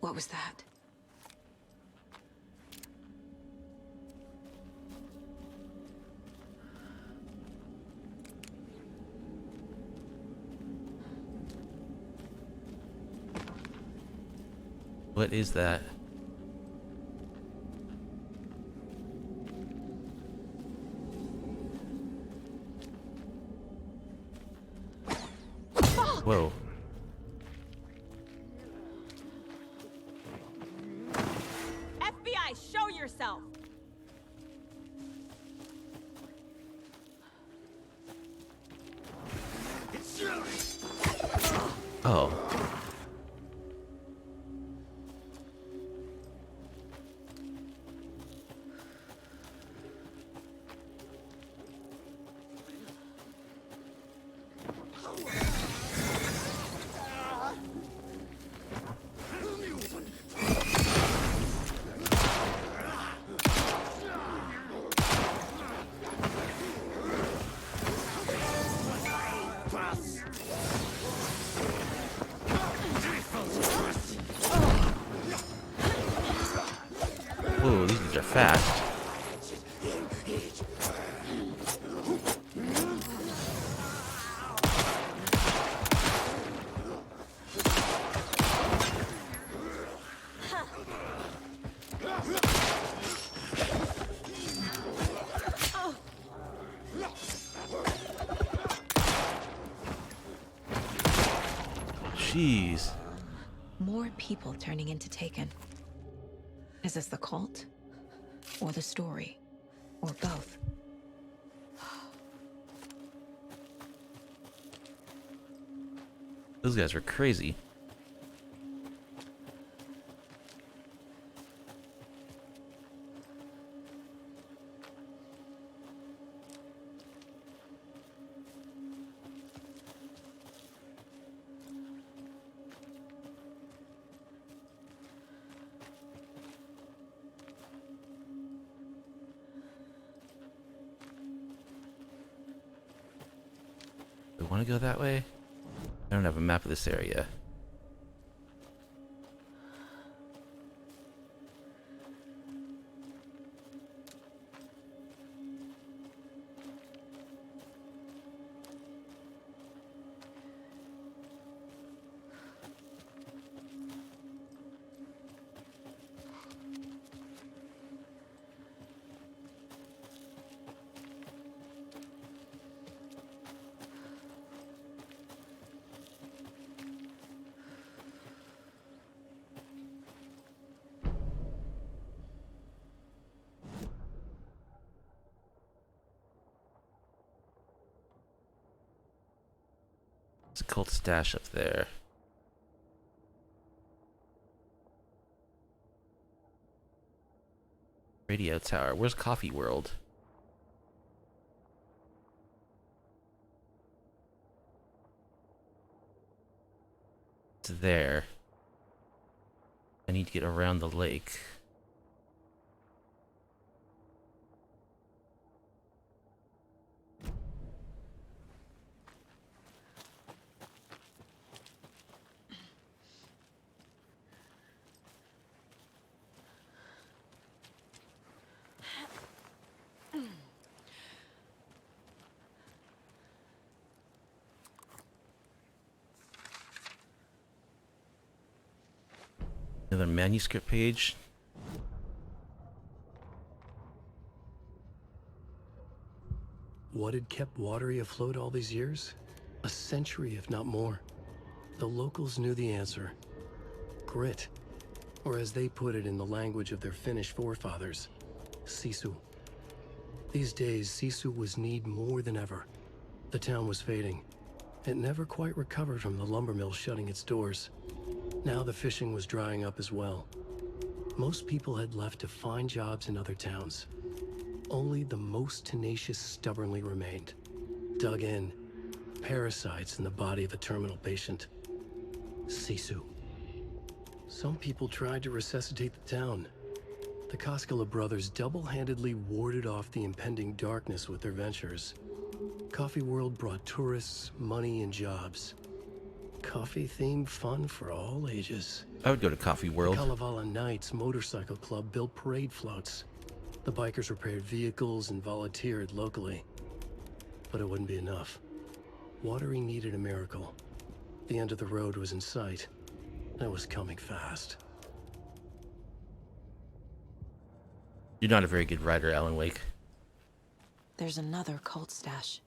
What was that? What is that? Whoa. FBI, show yourself! Oh. Whoa, these dudes are fast. Jeez. More people turning into Taken. Is this the cult? Or the story? Or both? Those guys are crazy. Do I want to go that way? I don't have a map of this area. cult stash up there. Radio tower. Where's Coffee World? It's there. I need to get around the lake. Another manuscript page. What had kept Watery afloat all these years? A century, if not more. The locals knew the answer. Grit. Or as they put it in the language of their Finnish forefathers, sisu. These days, sisu was needed more than ever. The town was fading. It never quite recovered from the lumber mill shutting its doors. Now the fishing was drying up as well. Most people had left to find jobs in other towns. Only the most tenacious stubbornly remained. Dug in. Parasites in the body of a terminal patient. Sisu. Some people tried to resuscitate the town. The Koskela brothers double-handedly warded off the impending darkness with their ventures. Coffee World brought tourists, money, and jobs. Coffee-themed fun for all ages. I would go to Coffee World. The Kalevala Knights Motorcycle Club built parade floats. The bikers repaired vehicles and volunteered locally. But it wouldn't be enough. Watery needed a miracle. The end of the road was in sight. And it was coming fast. You're not a very good writer, Alan Wake. There's another cult stash.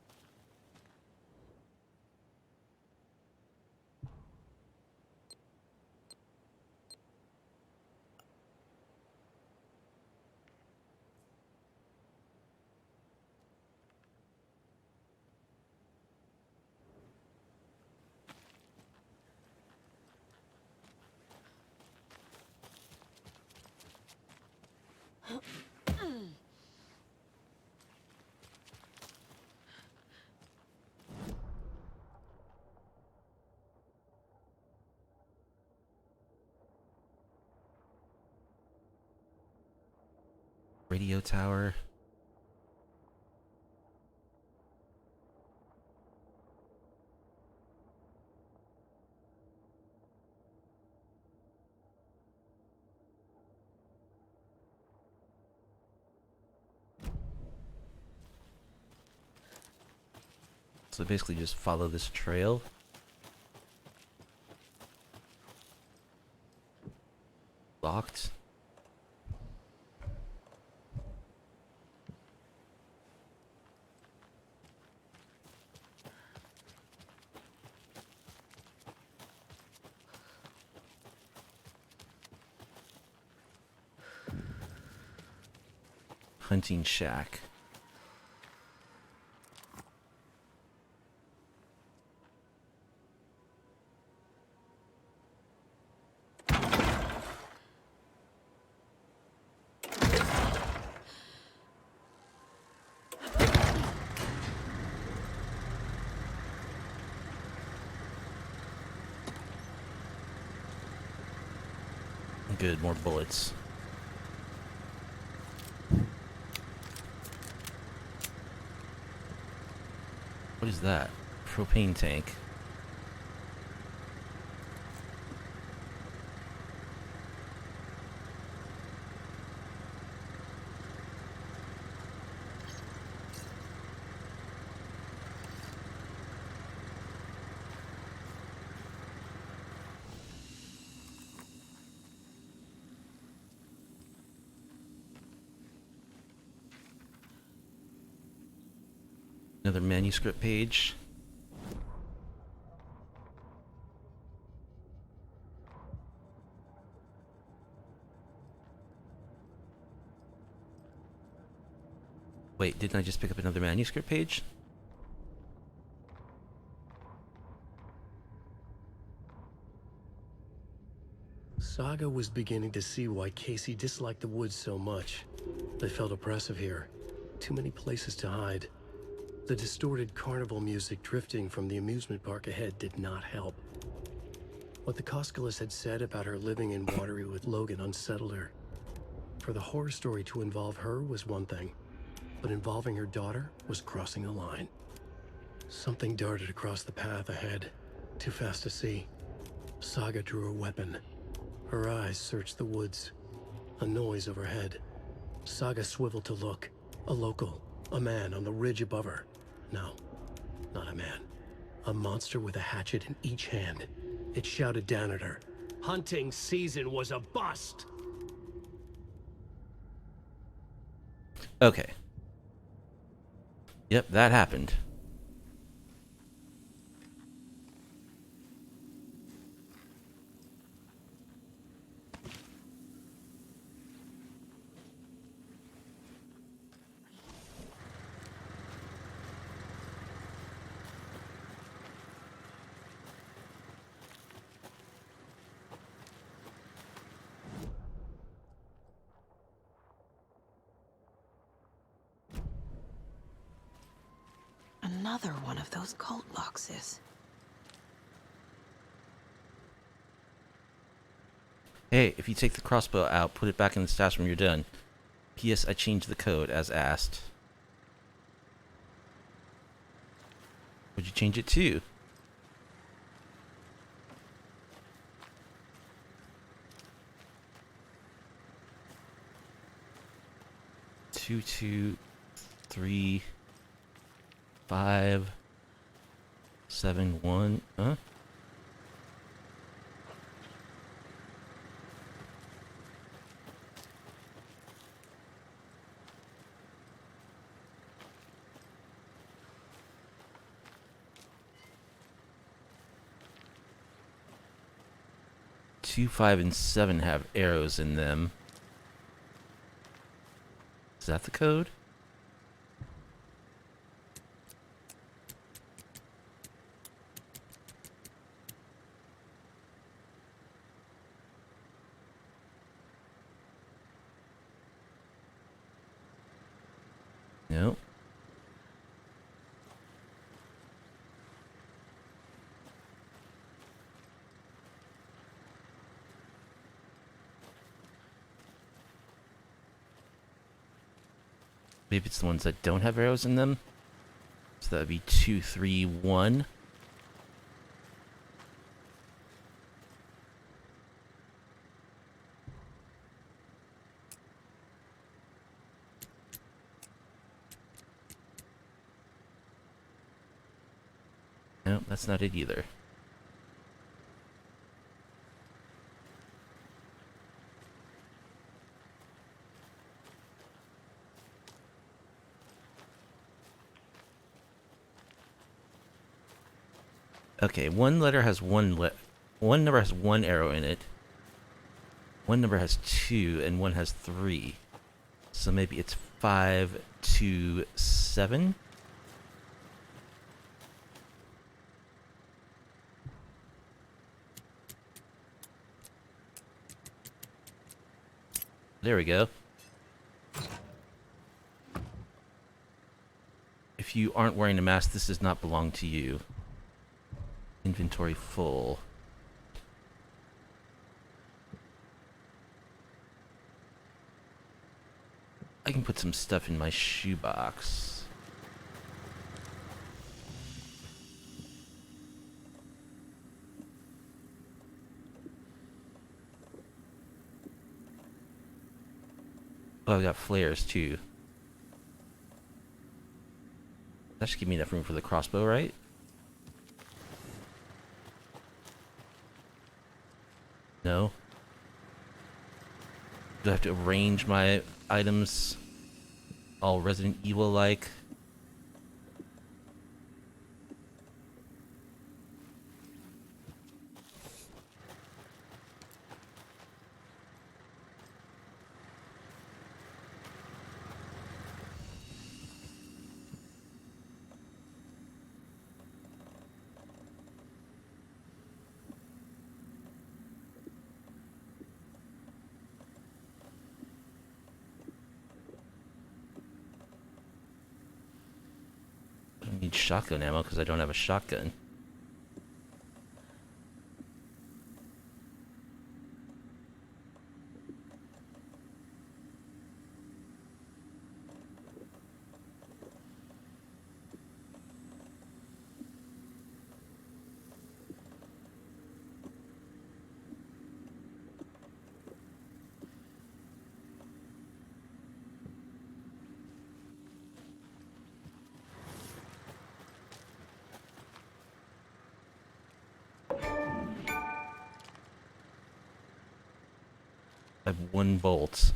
Radio tower. So basically just follow this trail. Locked. Hunting shack. Good, more bullets. What is that? Propane tank. Another manuscript page. Wait, didn't I just pick up another manuscript page? Saga was beginning to see why Casey disliked the woods so much. They felt oppressive here. Too many places to hide. The distorted carnival music drifting from the amusement park ahead did not help. What the Koskelis had said about her living in Watery with Logan unsettled her. For the horror story to involve her was one thing, but involving her daughter was crossing a line. Something darted across the path ahead, too fast to see. Saga drew her weapon. Her eyes searched the woods. A noise overhead. Saga swiveled to look. A local. A man on the ridge above her. No, not a man. A monster with a hatchet in each hand. It shouted down at her. Hunting season was a bust! Okay. Yep, that happened. Another one of those cult boxes. Hey, if you take the crossbow out, put it back in the stash when you're done. P.S. I changed the code as asked. What'd you change it to? Two, 3, 5, 7, 1. Huh? Two, 5, and 7 have arrows in them. Is that the code? No. Maybe it's the ones that don't have arrows in them. So that would be 2, 3, 1. No, that's not it either. Okay, one letter has one number has 1 arrow in it. One number has 2 and one has 3. So maybe it's 5, 2, 7. There we go. If you aren't wearing a mask, this does not belong to you. Inventory full. I can put some stuff in my shoebox. Oh, I've got flares too. That should give me enough room for the crossbow, right? No. Do I have to arrange my items all Resident Evil-like? shotgun ammo because I don't have a shotgun. I have 1 bolt.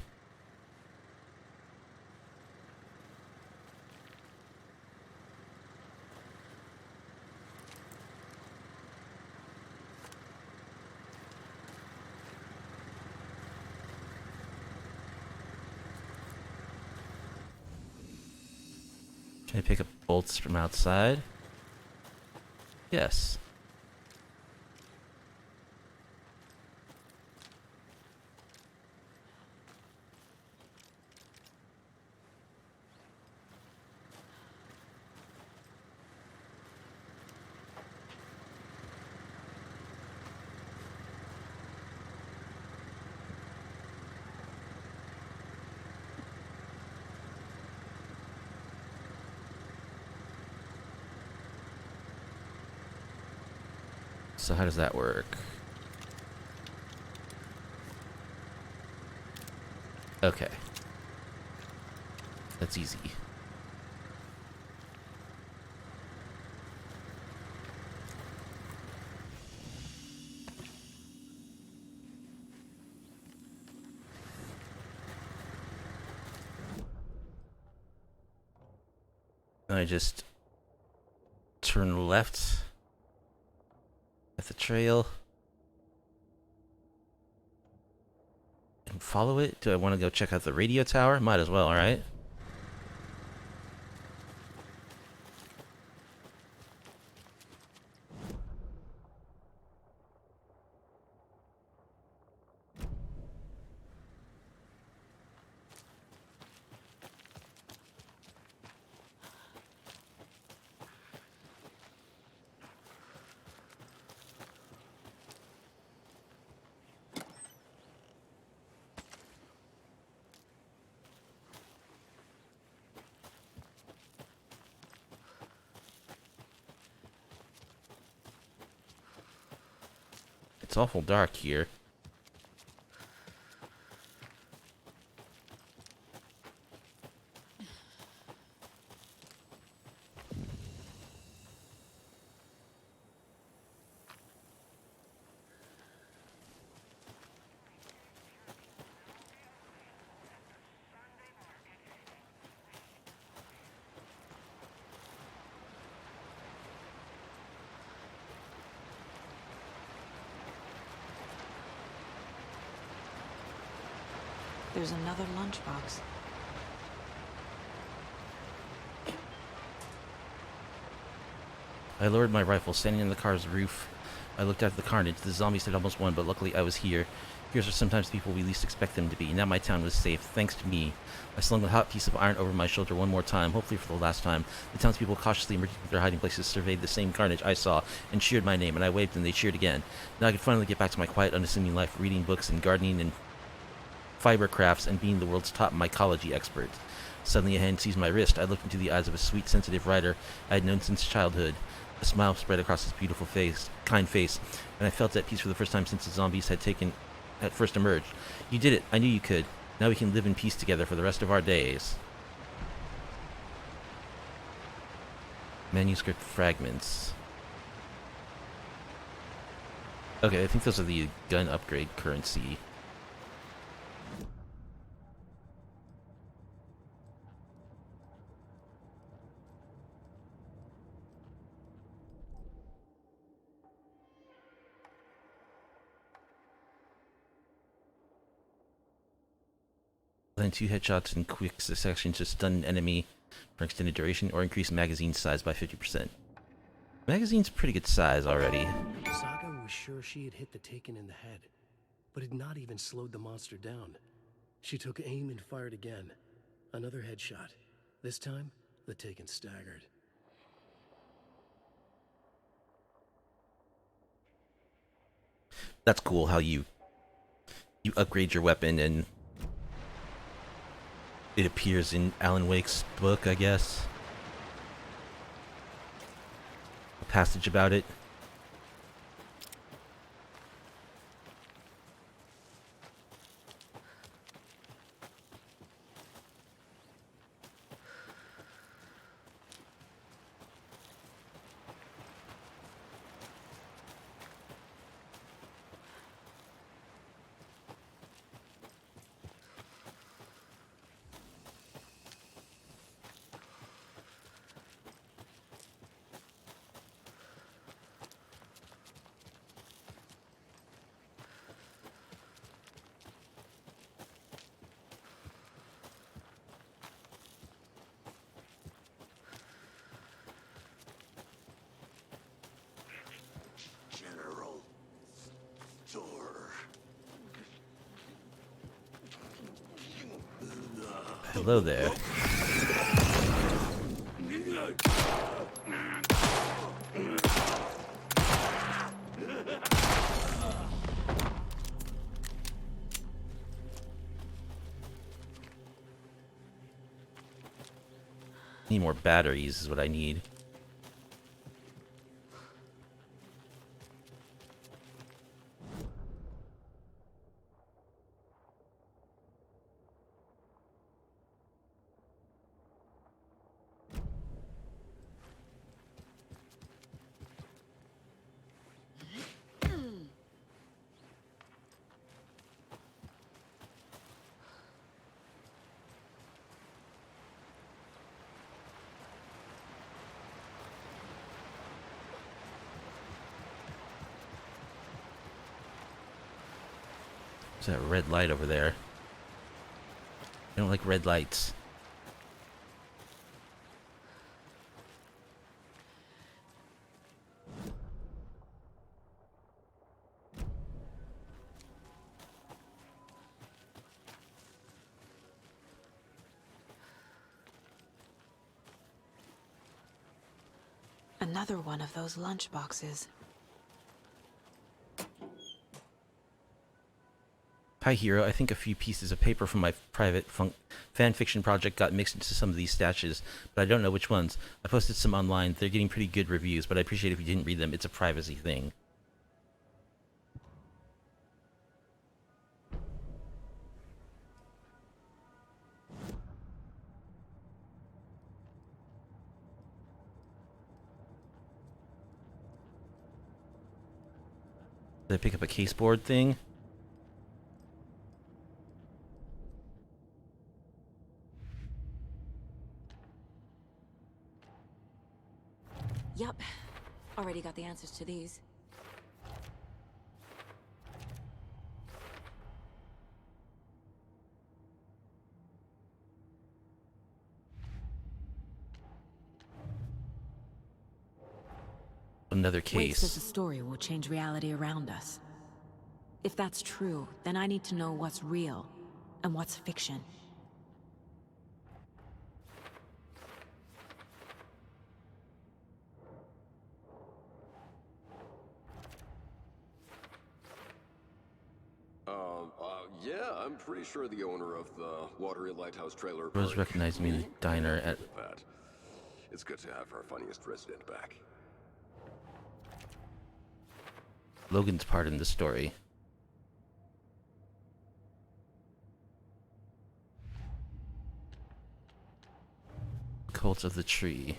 Can I pick up bolts from outside? Yes. So how does that work? Okay. That's easy. I just turn left at the trail and follow it. Do I want to go check out the radio tower? Might as well, right? It's awful dark here. There's another lunchbox. I lowered my rifle, standing on the car's roof. I looked out at the carnage. The zombies had almost won, but luckily I was here. Here's are sometimes people we least expect them to be. Now my town was safe, thanks to me. I slung the hot piece of iron over my shoulder one more time, hopefully for the last time. The townspeople cautiously emerging from their hiding places surveyed the same carnage I saw and cheered my name, and I waved and they cheered again. Now I could finally get back to my quiet, unassuming life, reading books and gardening and fiber crafts and being the world's top mycology expert. Suddenly a hand seized my wrist. I looked into the eyes of a sweet, sensitive writer I had known since childhood. A smile spread across his beautiful face, kind face, and I felt at peace for the first time since the zombies had first emerged. You did it. I knew you could. Now we can live in peace together for the rest of our days. Manuscript fragments. Okay, I think those are the gun upgrade currency. Then 2 headshots in quick succession to stun an enemy for extended duration, or increase magazine size by 50%. Magazine's pretty good size already. Saga was sure she had hit the Taken in the head, but had not even slowed the monster down. She took aim and fired again. Another headshot. This time, the Taken staggered. That's cool how you upgrade your weapon and it appears in Alan Wake's book, I guess. A passage about it. General Door. Hello there. Need more batteries is what I need. There's that red light over there. I don't like red lights. Another one of those lunch boxes. Hi, Hero. I think a few pieces of paper from my private fan fiction project got mixed into some of these stashes, but I don't know which ones. I posted some online. They're getting pretty good reviews, but I appreciate if you didn't read them. It's a privacy thing. Did I pick up a caseboard thing? Yup. Already got the answers to these. Another Wake says case. the story will change reality around us. If that's true, then I need to know what's real and what's fiction. Yeah, I'm pretty sure the owner of the Watery Lighthouse trailer Rose park- recognized me in the diner at... That. It's good to have our funniest resident back. Logan's part in the story. Cult of the Tree.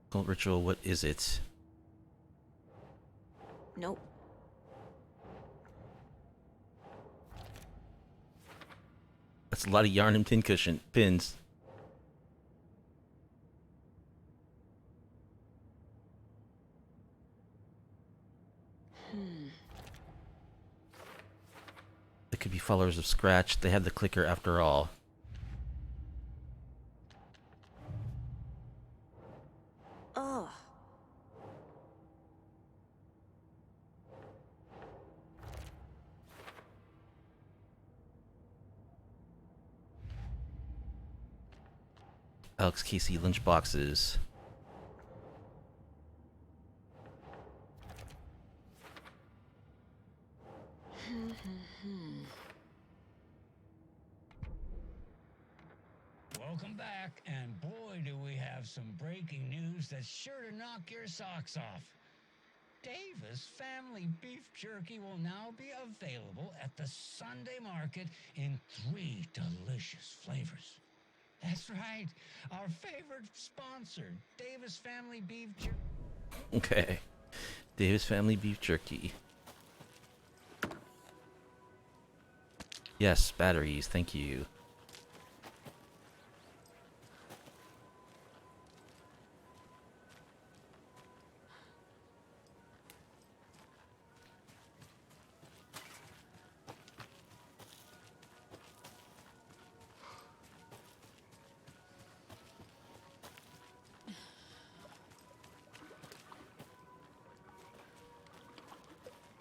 Cult ritual, what is it? Nope. That's a lot of yarn and pin cushion pins. They could be followers of Scratch. They had the clicker after all. Ugh. Alex Casey lunch boxes. Welcome back, and boy, do we have some breaking news that's sure to knock your socks off. Davis Family Beef Jerky will now be available at the Sunday market in 3 delicious flavors. That's right, our favorite sponsor, Davis Family Beef Jerky. Okay. Davis Family Beef Jerky. Yes, batteries, thank you.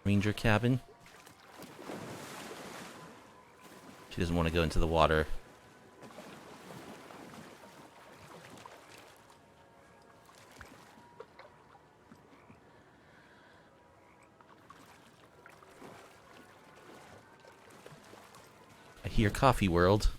Ranger cabin. She doesn't want to go into the water. I hear Coffee World.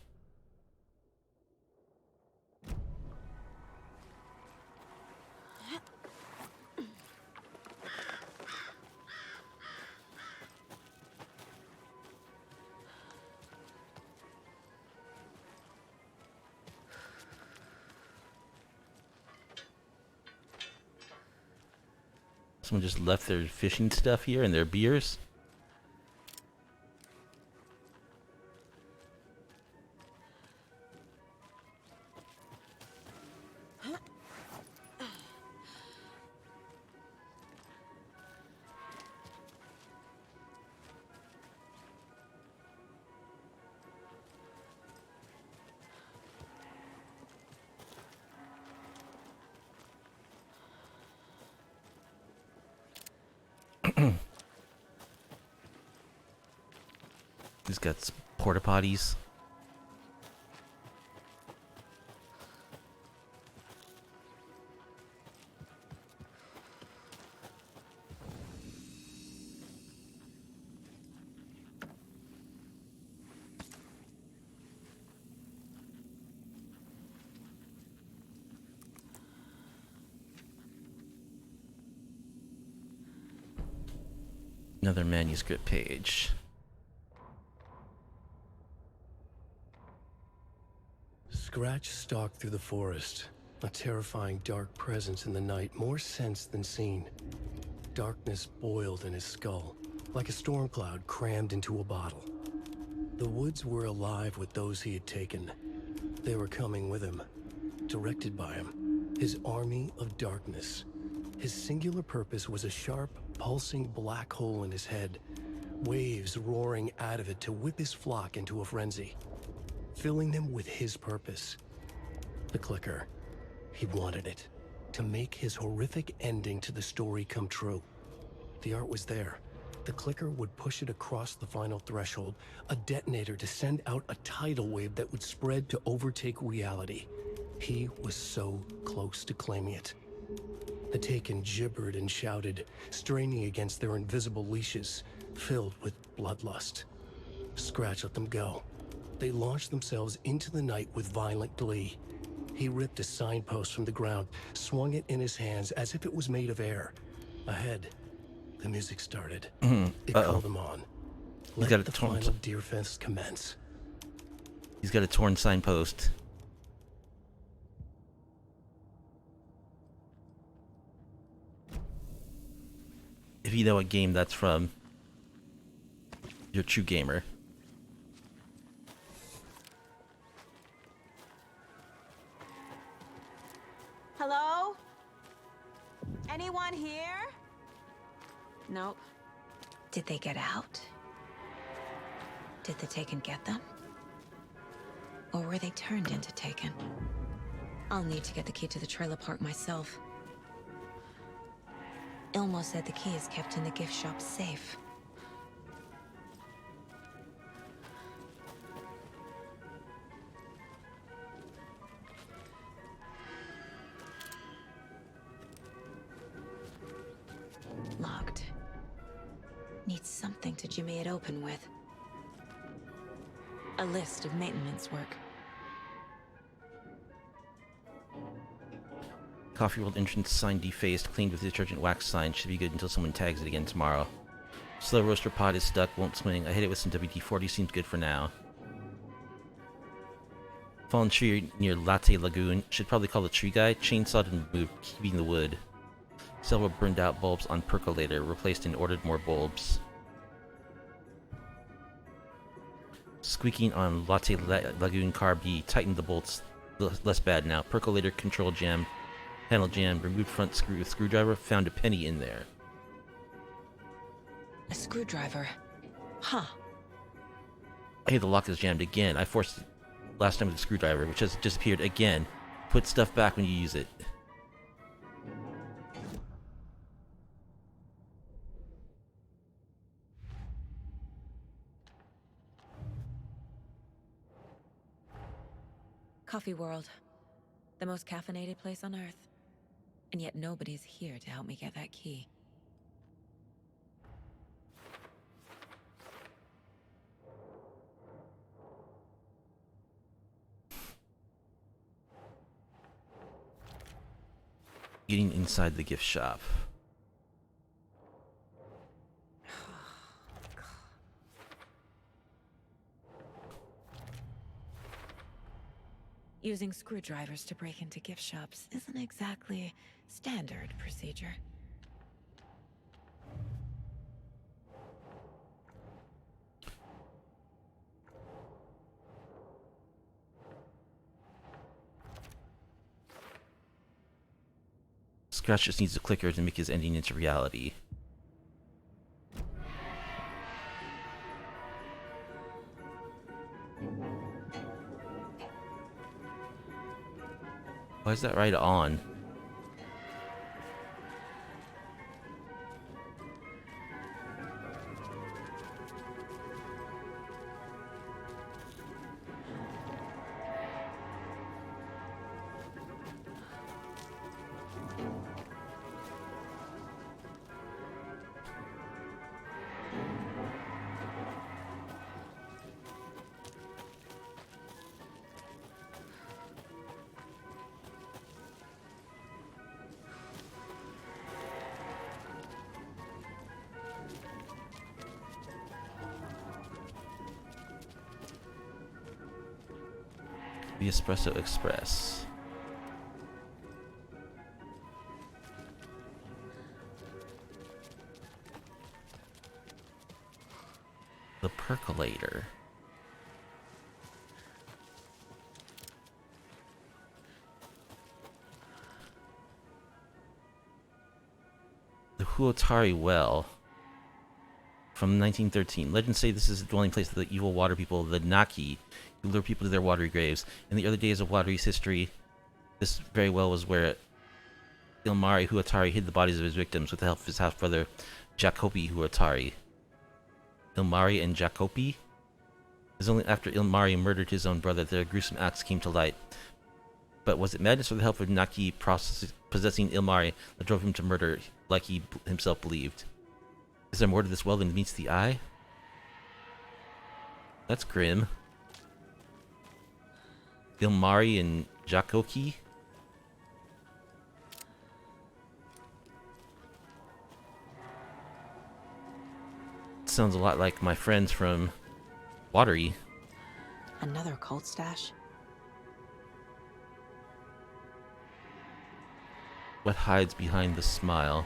Someone just left their fishing stuff here and their beers. He's got porta potties. Another manuscript page. Scratch stalked through the forest, a terrifying dark presence in the night, more sensed than seen. Darkness boiled in his skull, like a storm cloud crammed into a bottle. The woods were alive with those he had taken. They were coming with him, directed by him, his army of darkness. His singular purpose was a sharp, pulsing black hole in his head, waves roaring out of it to whip his flock into a frenzy, filling them with his purpose. The clicker. He wanted it, to make his horrific ending to the story come true. The art was there. The clicker would push it across the final threshold, a detonator to send out a tidal wave that would spread to overtake reality. He was so close to claiming it. The Taken gibbered and shouted, straining against their invisible leashes, filled with bloodlust. Scratch let them go. They launched themselves into the night with violent glee. He ripped a signpost from the ground, swung it in his hands as if it was made of air. Ahead, the music started. It called him on. Let the final Deerfest commence. He's got a torn signpost. If you know what game that's from, you're a true gamer. Hello? Anyone here? Nope. Did they get out? Did the Taken get them? Or were they turned into Taken? I'll need to get the key to the trailer park myself. Ilmo said the key is kept in the gift shop safe. need something to jimmy it open with. A list of maintenance work. Coffee World entrance sign defaced, cleaned with detergent wax sign. Should be good until someone tags it again tomorrow. Slow roaster pod is stuck, won't swing. I hit it with some WD-40, seems good for now. Fallen tree near Latte Lagoon. Should probably call the tree guy. Chainsawed and moved, keeping the wood. Several burned out bulbs on percolator. Replaced and ordered more bulbs. Squeaking on Latte Lagoon car B. Tightened the bolts. Less bad now. Percolator control jam. Panel jam. Removed front screw with screwdriver. Found a penny in there. A screwdriver. Huh. Hey, the lock is jammed again. I forced it last time with the screwdriver, which has disappeared again. Put stuff back when you use it. Coffee World. The most caffeinated place on Earth. And yet nobody's here to help me get that key. Getting inside the gift shop. Using screwdrivers to break into gift shops isn't exactly standard procedure. Scratch just needs a clicker to make his ending into reality. Why is that right on? The Espresso Express. The percolator. The Huotari Well. From 1913. Legends say this is the dwelling place of the evil water people, the Naki, who lure people to their watery graves. In the early days of Watery's history, this very well was where Ilmari Huotari hid the bodies of his victims with the help of his half-brother, Jacopi Huotari. Ilmari and Jacopi? It was only after Ilmari murdered his own brother that their gruesome acts came to light. But was it madness or the help of Naki possessing Ilmari that drove him to murder, like he himself believed? Is there more to this well than meets the eye? That's grim. Ilmari and Jacoki? Sounds a lot like my friends from Watery. Another cult stash? What hides behind the smile?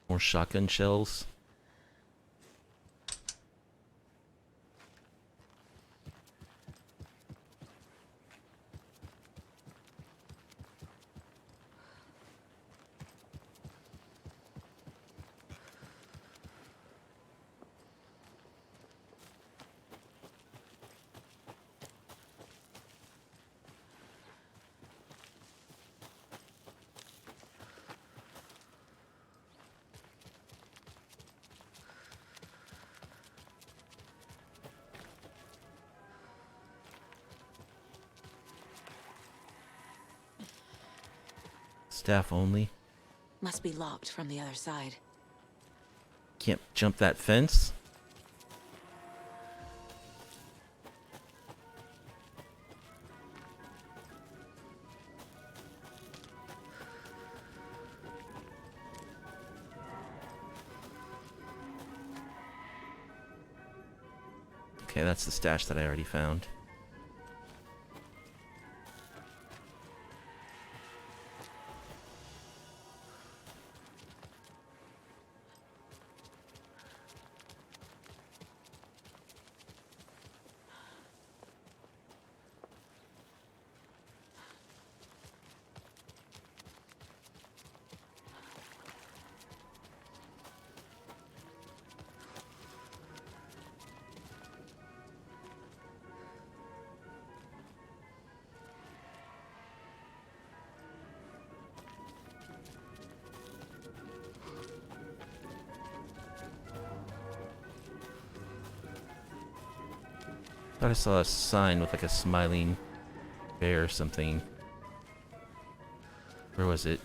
More shotgun shells. Staff only. Must be locked from the other side. Can't jump that fence. Okay, that's the stash that I already found. Thought I saw a sign with like a smiling bear or something. Where was it?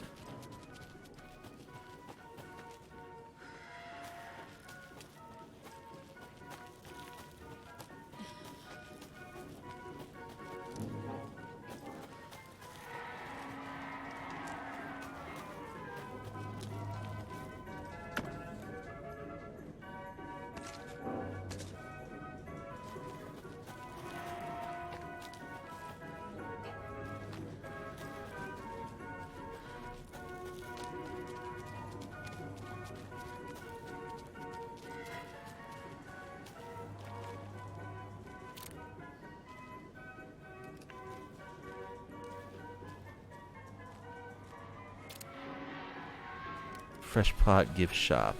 Fresh Pot Gift Shop.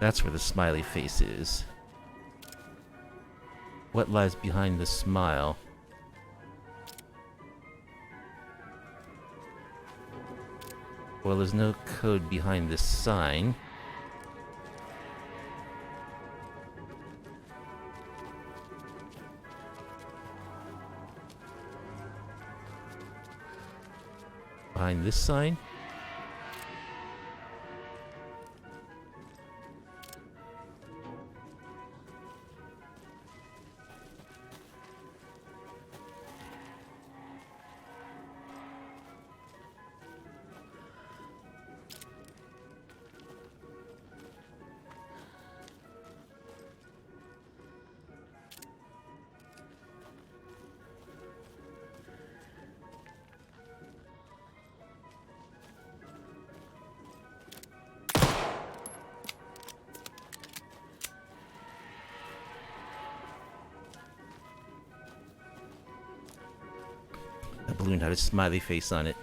That's where the smiley face is. What lies behind the smile? Well, there's no code behind this sign. Behind this sign? That balloon had a smiley face on it.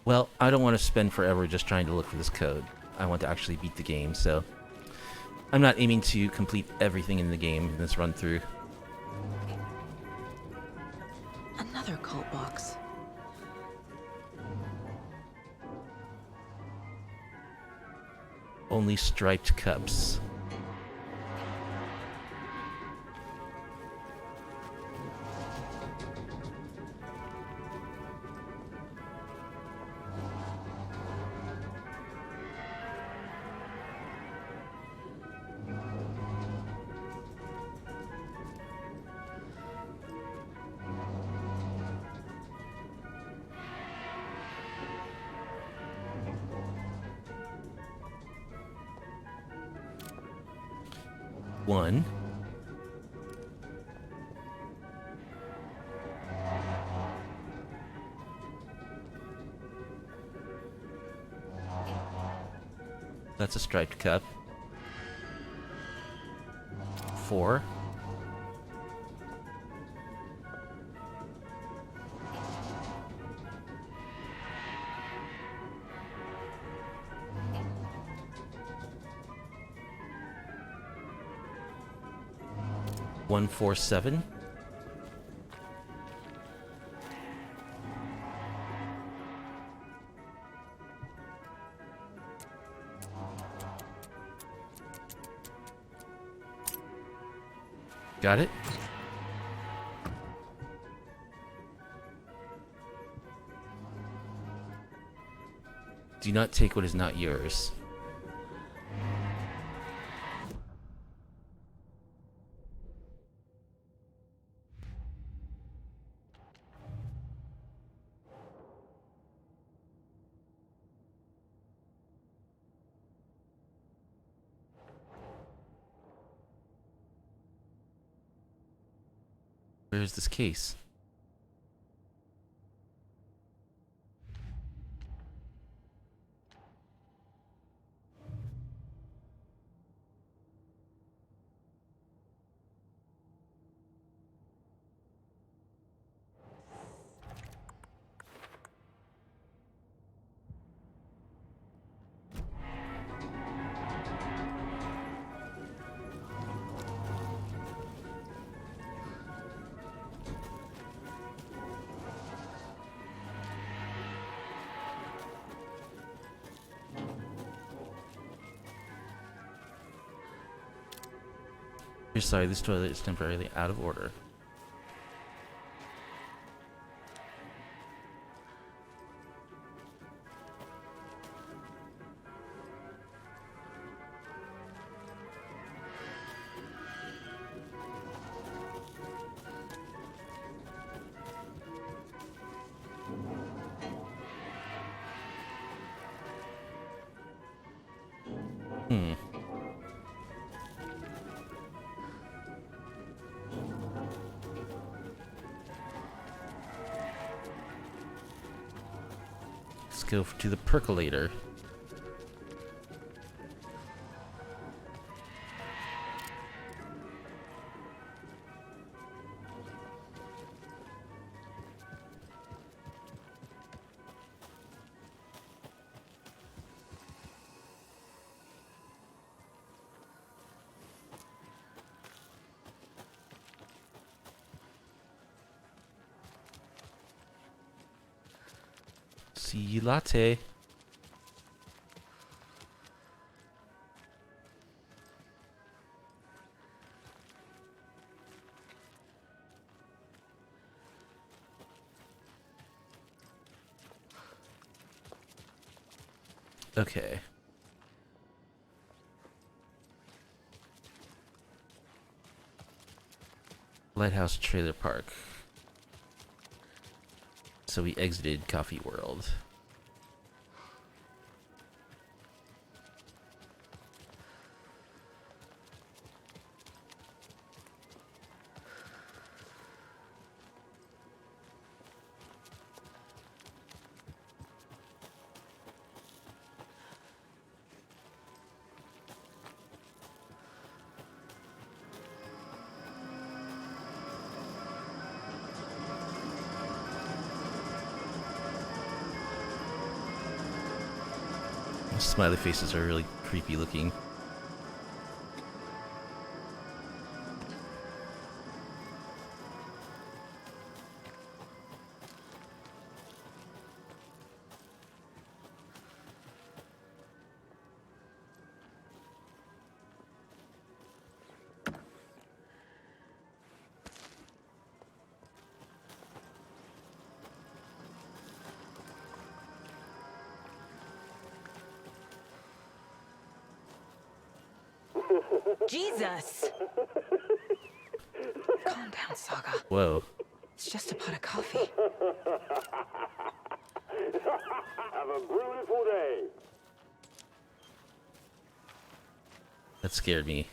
Well, I don't want to spend forever just trying to look for this code. I want to actually beat the game, so I'm not aiming to complete everything in the game in this run through. Another cult box. Only striped cups. One. That's a striped cup. 4. 147. Got it? Do not take what is not yours. Where is this case? We're sorry, this toilet is temporarily out of order. Let's go to the percolator. See latte. Okay. Lighthouse Trailer Park. So we exited Coffee World. Smiley faces are really creepy looking. Jesus! Calm down, Saga. Whoa. It's just a pot of coffee. Have a beautiful day. That scared me.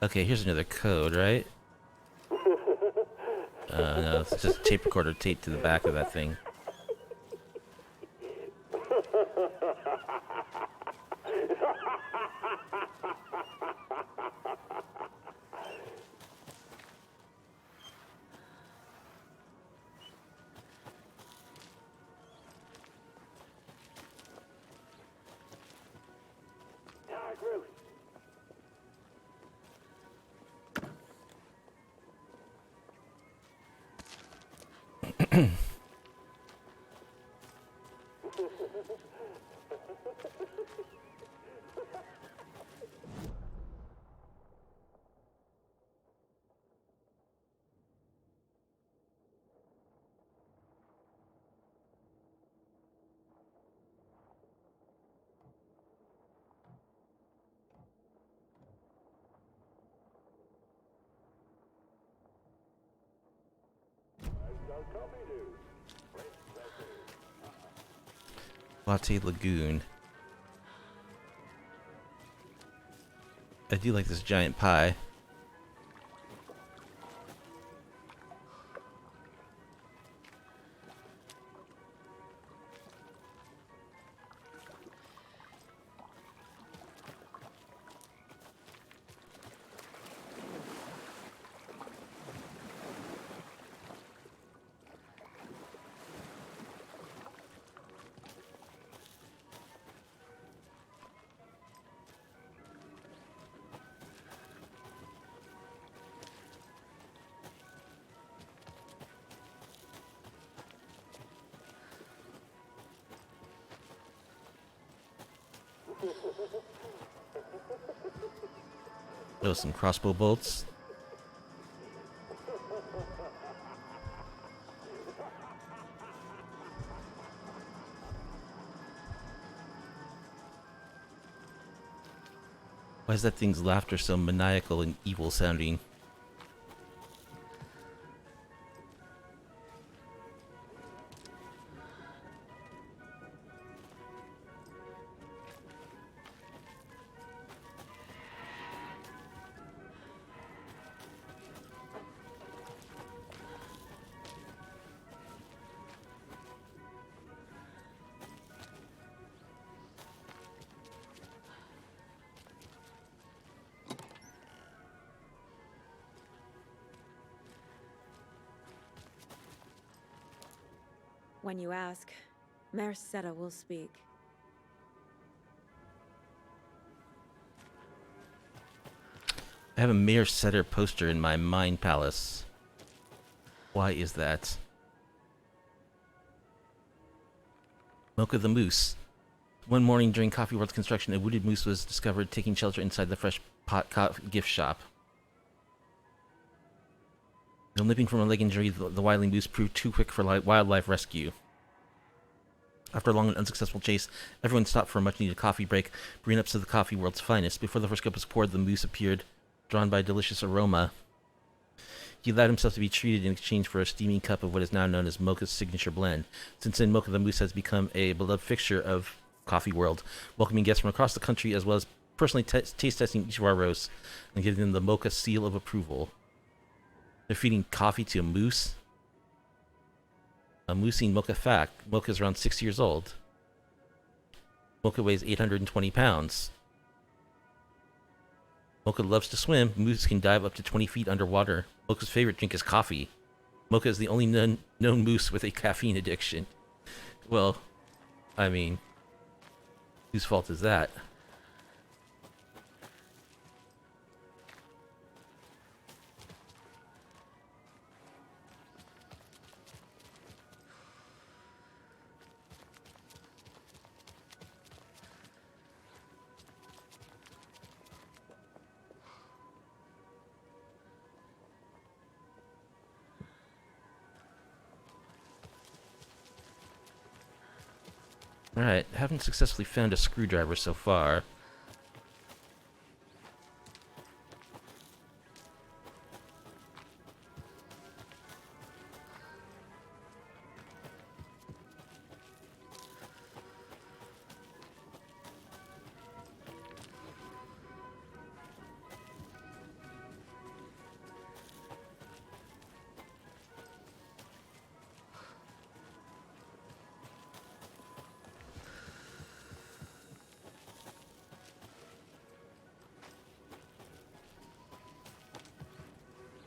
Okay, here's another code, right? No, it's just a tape recorder taped to the back of that thing. Latte Lagoon. I do like this giant pie. Oh, some crossbow bolts. Why is that thing's laughter so maniacal and evil sounding? When you ask, Merceda will speak. I have a Mayor Setter poster in my mind palace. Why is that? Mocha the Moose. One morning during Coffee World's construction, a wounded moose was discovered taking shelter inside the Fresh Pot gift shop. Though limping from a leg injury, the wily moose proved too quick for wildlife rescue. After a long and unsuccessful chase, everyone stopped for a much-needed coffee break, bringing up to the Coffee World's finest. Before the first cup was poured, the moose appeared, drawn by a delicious aroma. He allowed himself to be treated in exchange for a steaming cup of what is now known as Mocha's signature blend. Since then, Mocha the Moose has become a beloved fixture of Coffee World, welcoming guests from across the country as well as personally taste testing each of our roasts and giving them the Mocha seal of approval. They're feeding coffee to a moose? A moosing Mocha fact. Mocha is around 6 years old. Mocha weighs 820 pounds. Mocha loves to swim. Moose can dive up to 20 feet underwater. Mocha's favorite drink is coffee. Mocha is the only known moose with a caffeine addiction. Well, I mean, whose fault is that? Alright, haven't successfully found a screwdriver so far.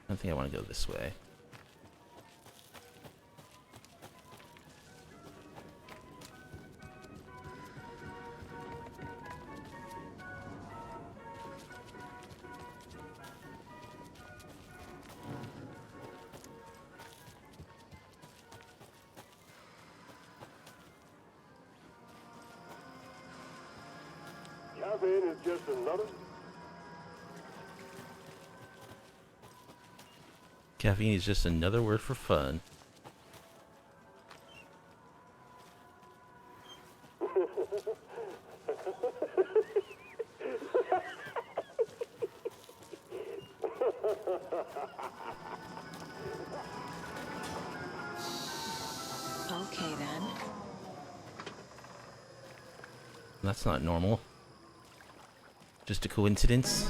I think I want to go this way. Caffeine is just another... Caffeine is just another word for fun. That's not normal. Just a coincidence.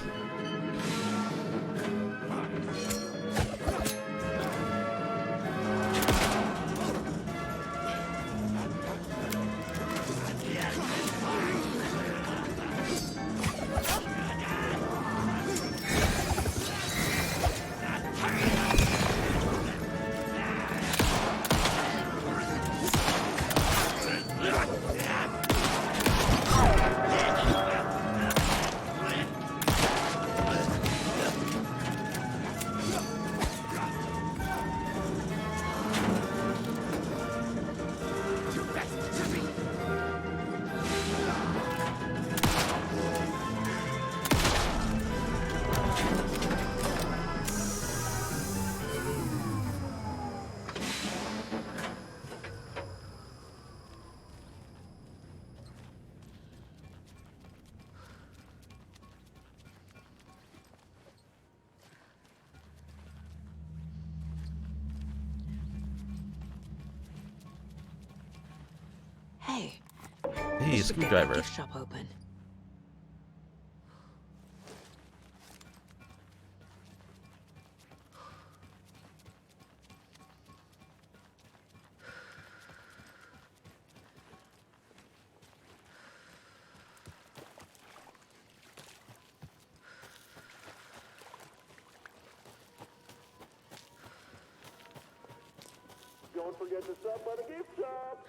Hey. Hey, a screwdriver. Gift shop open. Don't forget to stop by the gift shop.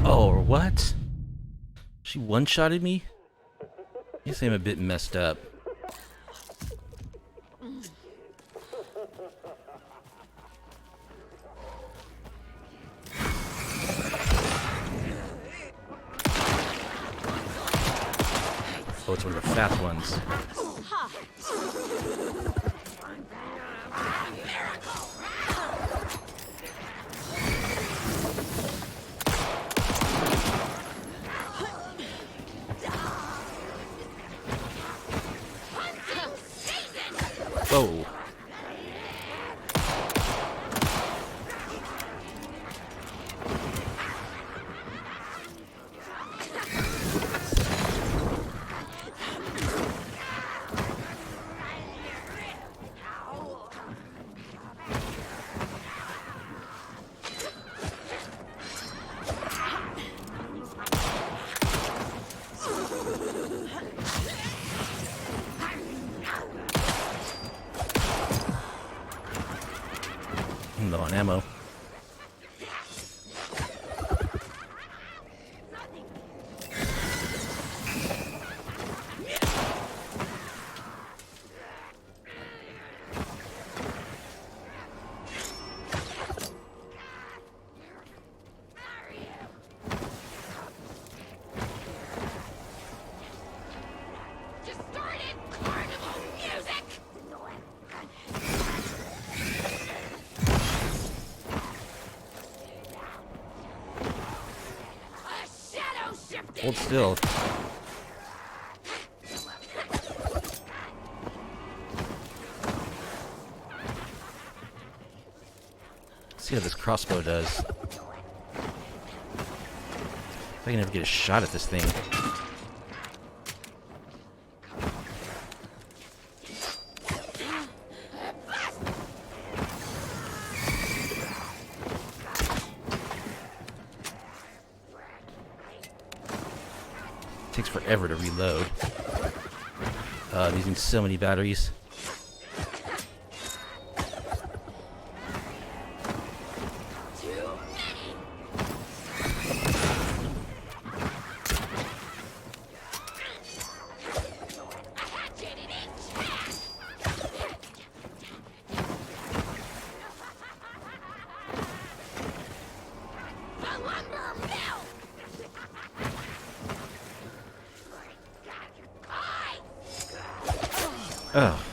Oh, or what? She one-shotted me? You seem a bit messed up. Oh, it's one of the fat ones. Whoa. I'm low on ammo. Hold still. Let's see how this crossbow does. If I can ever get a shot at this thing. Takes forever to reload. Using so many batteries. Oh.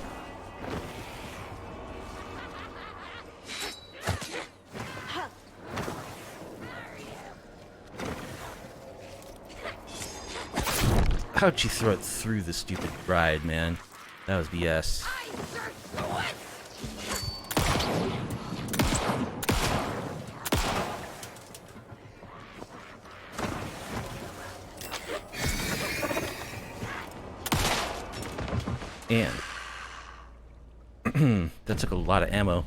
How'd you throw it through the stupid ride, man? That was BS. And that took a lot of ammo.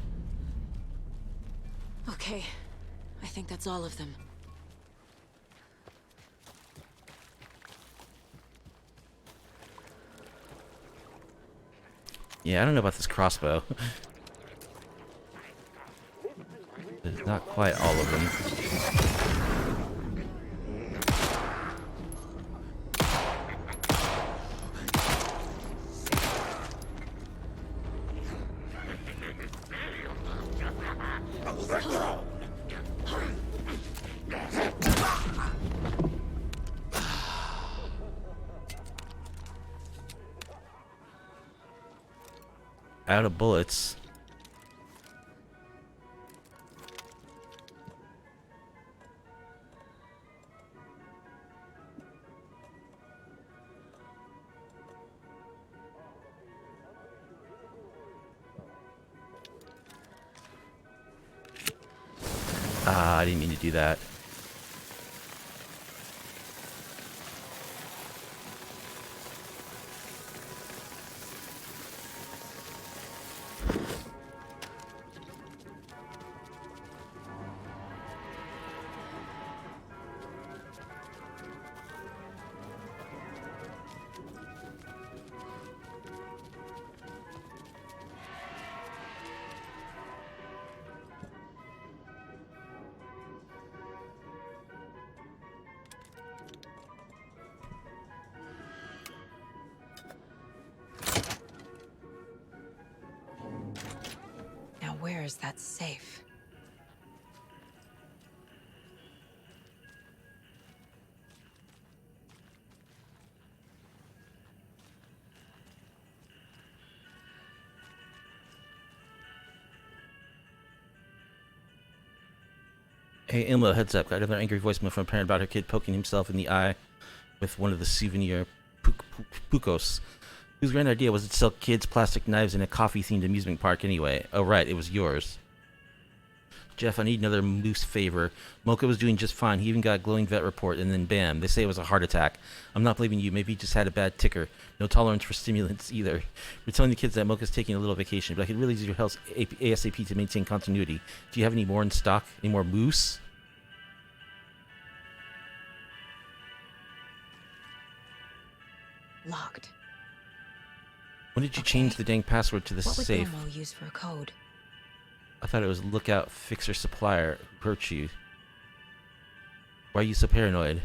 Okay, I think that's all of them. Yeah, I don't know about this crossbow. It's not quite all of them. Out of bullets. Ah, I didn't mean to do that. Now where is that safe? Hey, Ilma, heads up. Got another angry voicemail from a parent about her kid poking himself in the eye with one of the souvenir pukos. Whose grand idea was to sell kids plastic knives in a coffee-themed amusement park anyway? Oh, right, it was yours. Jeff, I need another moose favor. Mocha was doing just fine. He even got a glowing vet report, and then bam, they say it was a heart attack. I'm not blaming you. Maybe he just had a bad ticker. No tolerance for stimulants either. We're telling the kids that Mocha's taking a little vacation, but I could really use your help ASAP to maintain continuity. Do you have any more in stock? Any more moose? Locked. When did you change the dang password to the What would safe? Domo use for a code? I thought it was lookout, fixer, supplier. Who hurt you? Why are you so paranoid?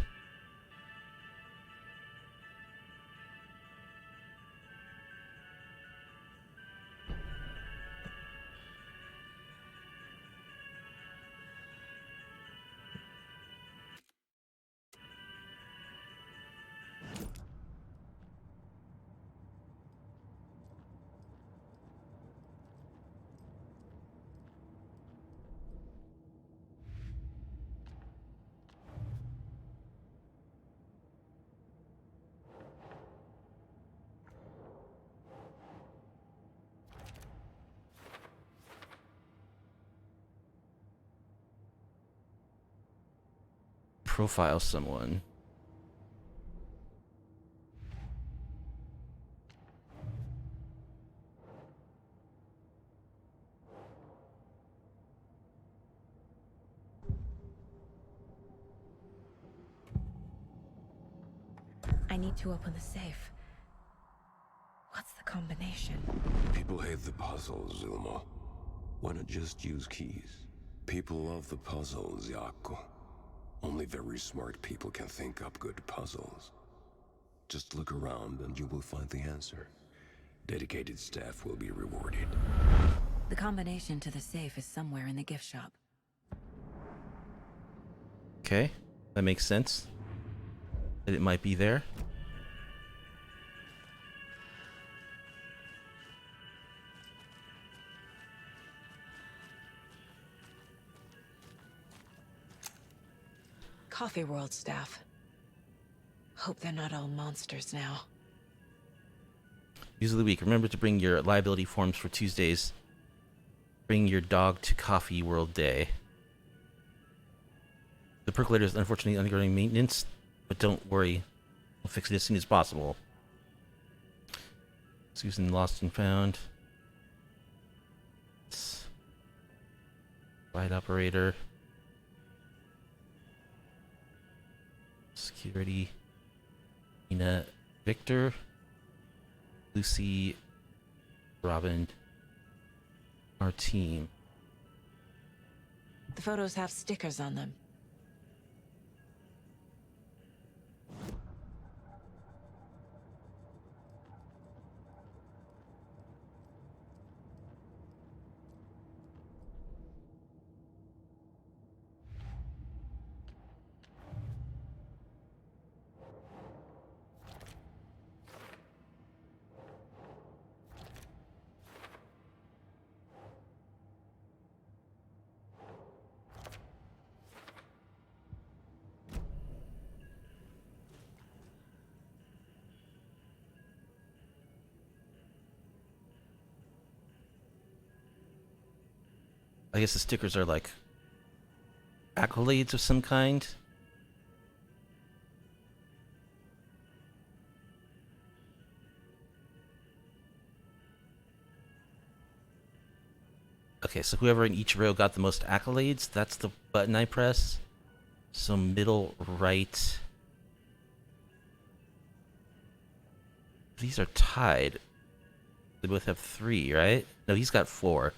Profile someone. I need to open the safe. What's the combination? People hate the puzzles, Ilmo. Why not just use keys? People love the puzzles, Yaku. Only very smart people can think up good puzzles. Just look around and you will find the answer. Dedicated staff will be rewarded. The combination to the safe is somewhere in the gift shop. Okay, that makes sense. That it might be there. Coffee World staff. Hope they're not all monsters now. News of the week. Remember to bring your liability forms for Tuesdays. Bring your dog to Coffee World Day. The percolator is unfortunately undergoing maintenance, but don't worry. We'll fix it as soon as possible. Susan lost and found. Flight operator. Security. Nina Victor. Lucy. Robin. Our team. The photos have stickers on them. I guess the stickers are like accolades of some kind. Okay, so whoever in each row got the most accolades, that's the button I press. So middle right. These are tied. They both have 3, right? No, he's got 4.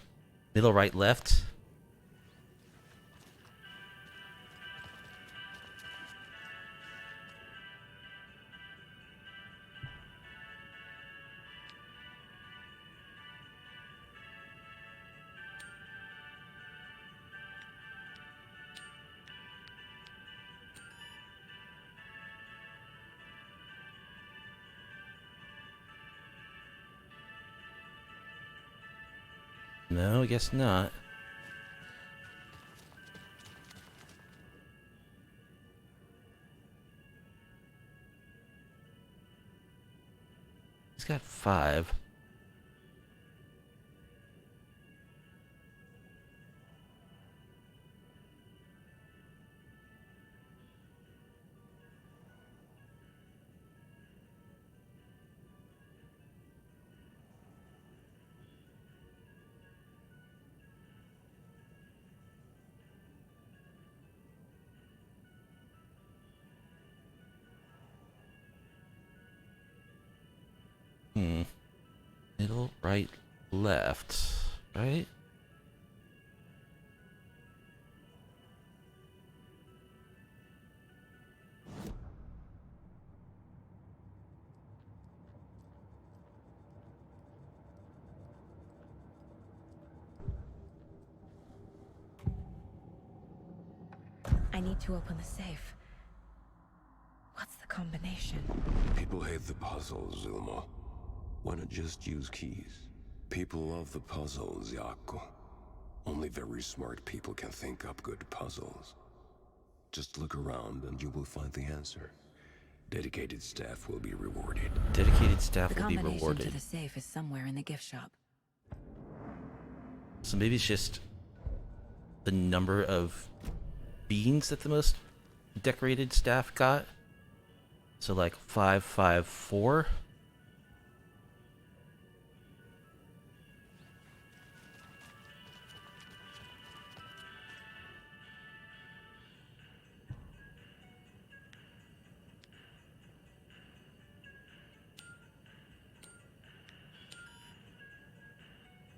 Middle right left. No, I guess not. He's got 5. Middle, right, left, right? I need to open the safe. What's the combination? People hate the puzzles, Zulma. Why not just use keys? People love the puzzles, Yaku. Only very smart people can think up good puzzles. Just look around and you will find the answer. Dedicated staff will be rewarded. Dedicated staff will be The combination rewarded. to the safe is somewhere in the gift shop. So maybe it's just the number of beans that the most decorated staff got. So like 554.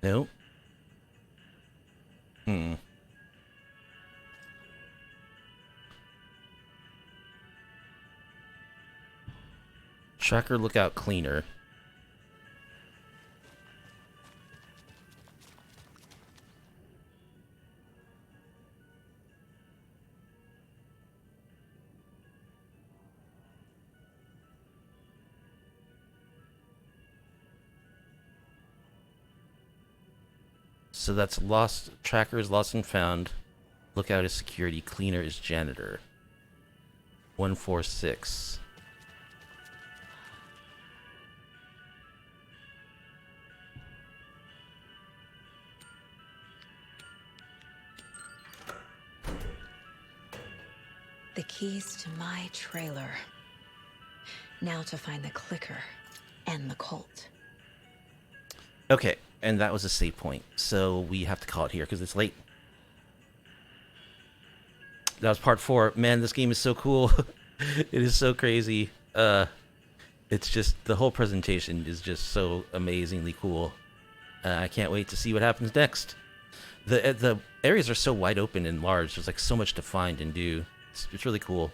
Nope. Tracker lookout cleaner. So that's lost. Tracker is lost and found. Lookout is security. Cleaner is janitor. 146. The keys to my trailer. Now to find the clicker and the cult. Okay, and that was a save point, so we have to call it here because it's late. That was part 4. Man, this game is so cool. It is so crazy. It's just, the whole presentation is just so amazingly cool. I can't wait to see what happens next. The areas are so wide open and large. There's like so much to find and do. It's really cool.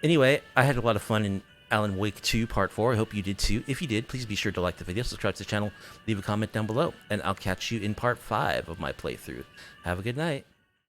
Anyway, I had a lot of fun in Alan Wake 2 Part 4. I hope you did too. If you did, please be sure to like the video, subscribe to the channel, leave a comment down below, and I'll catch you in Part 5 of my playthrough. Have a good night.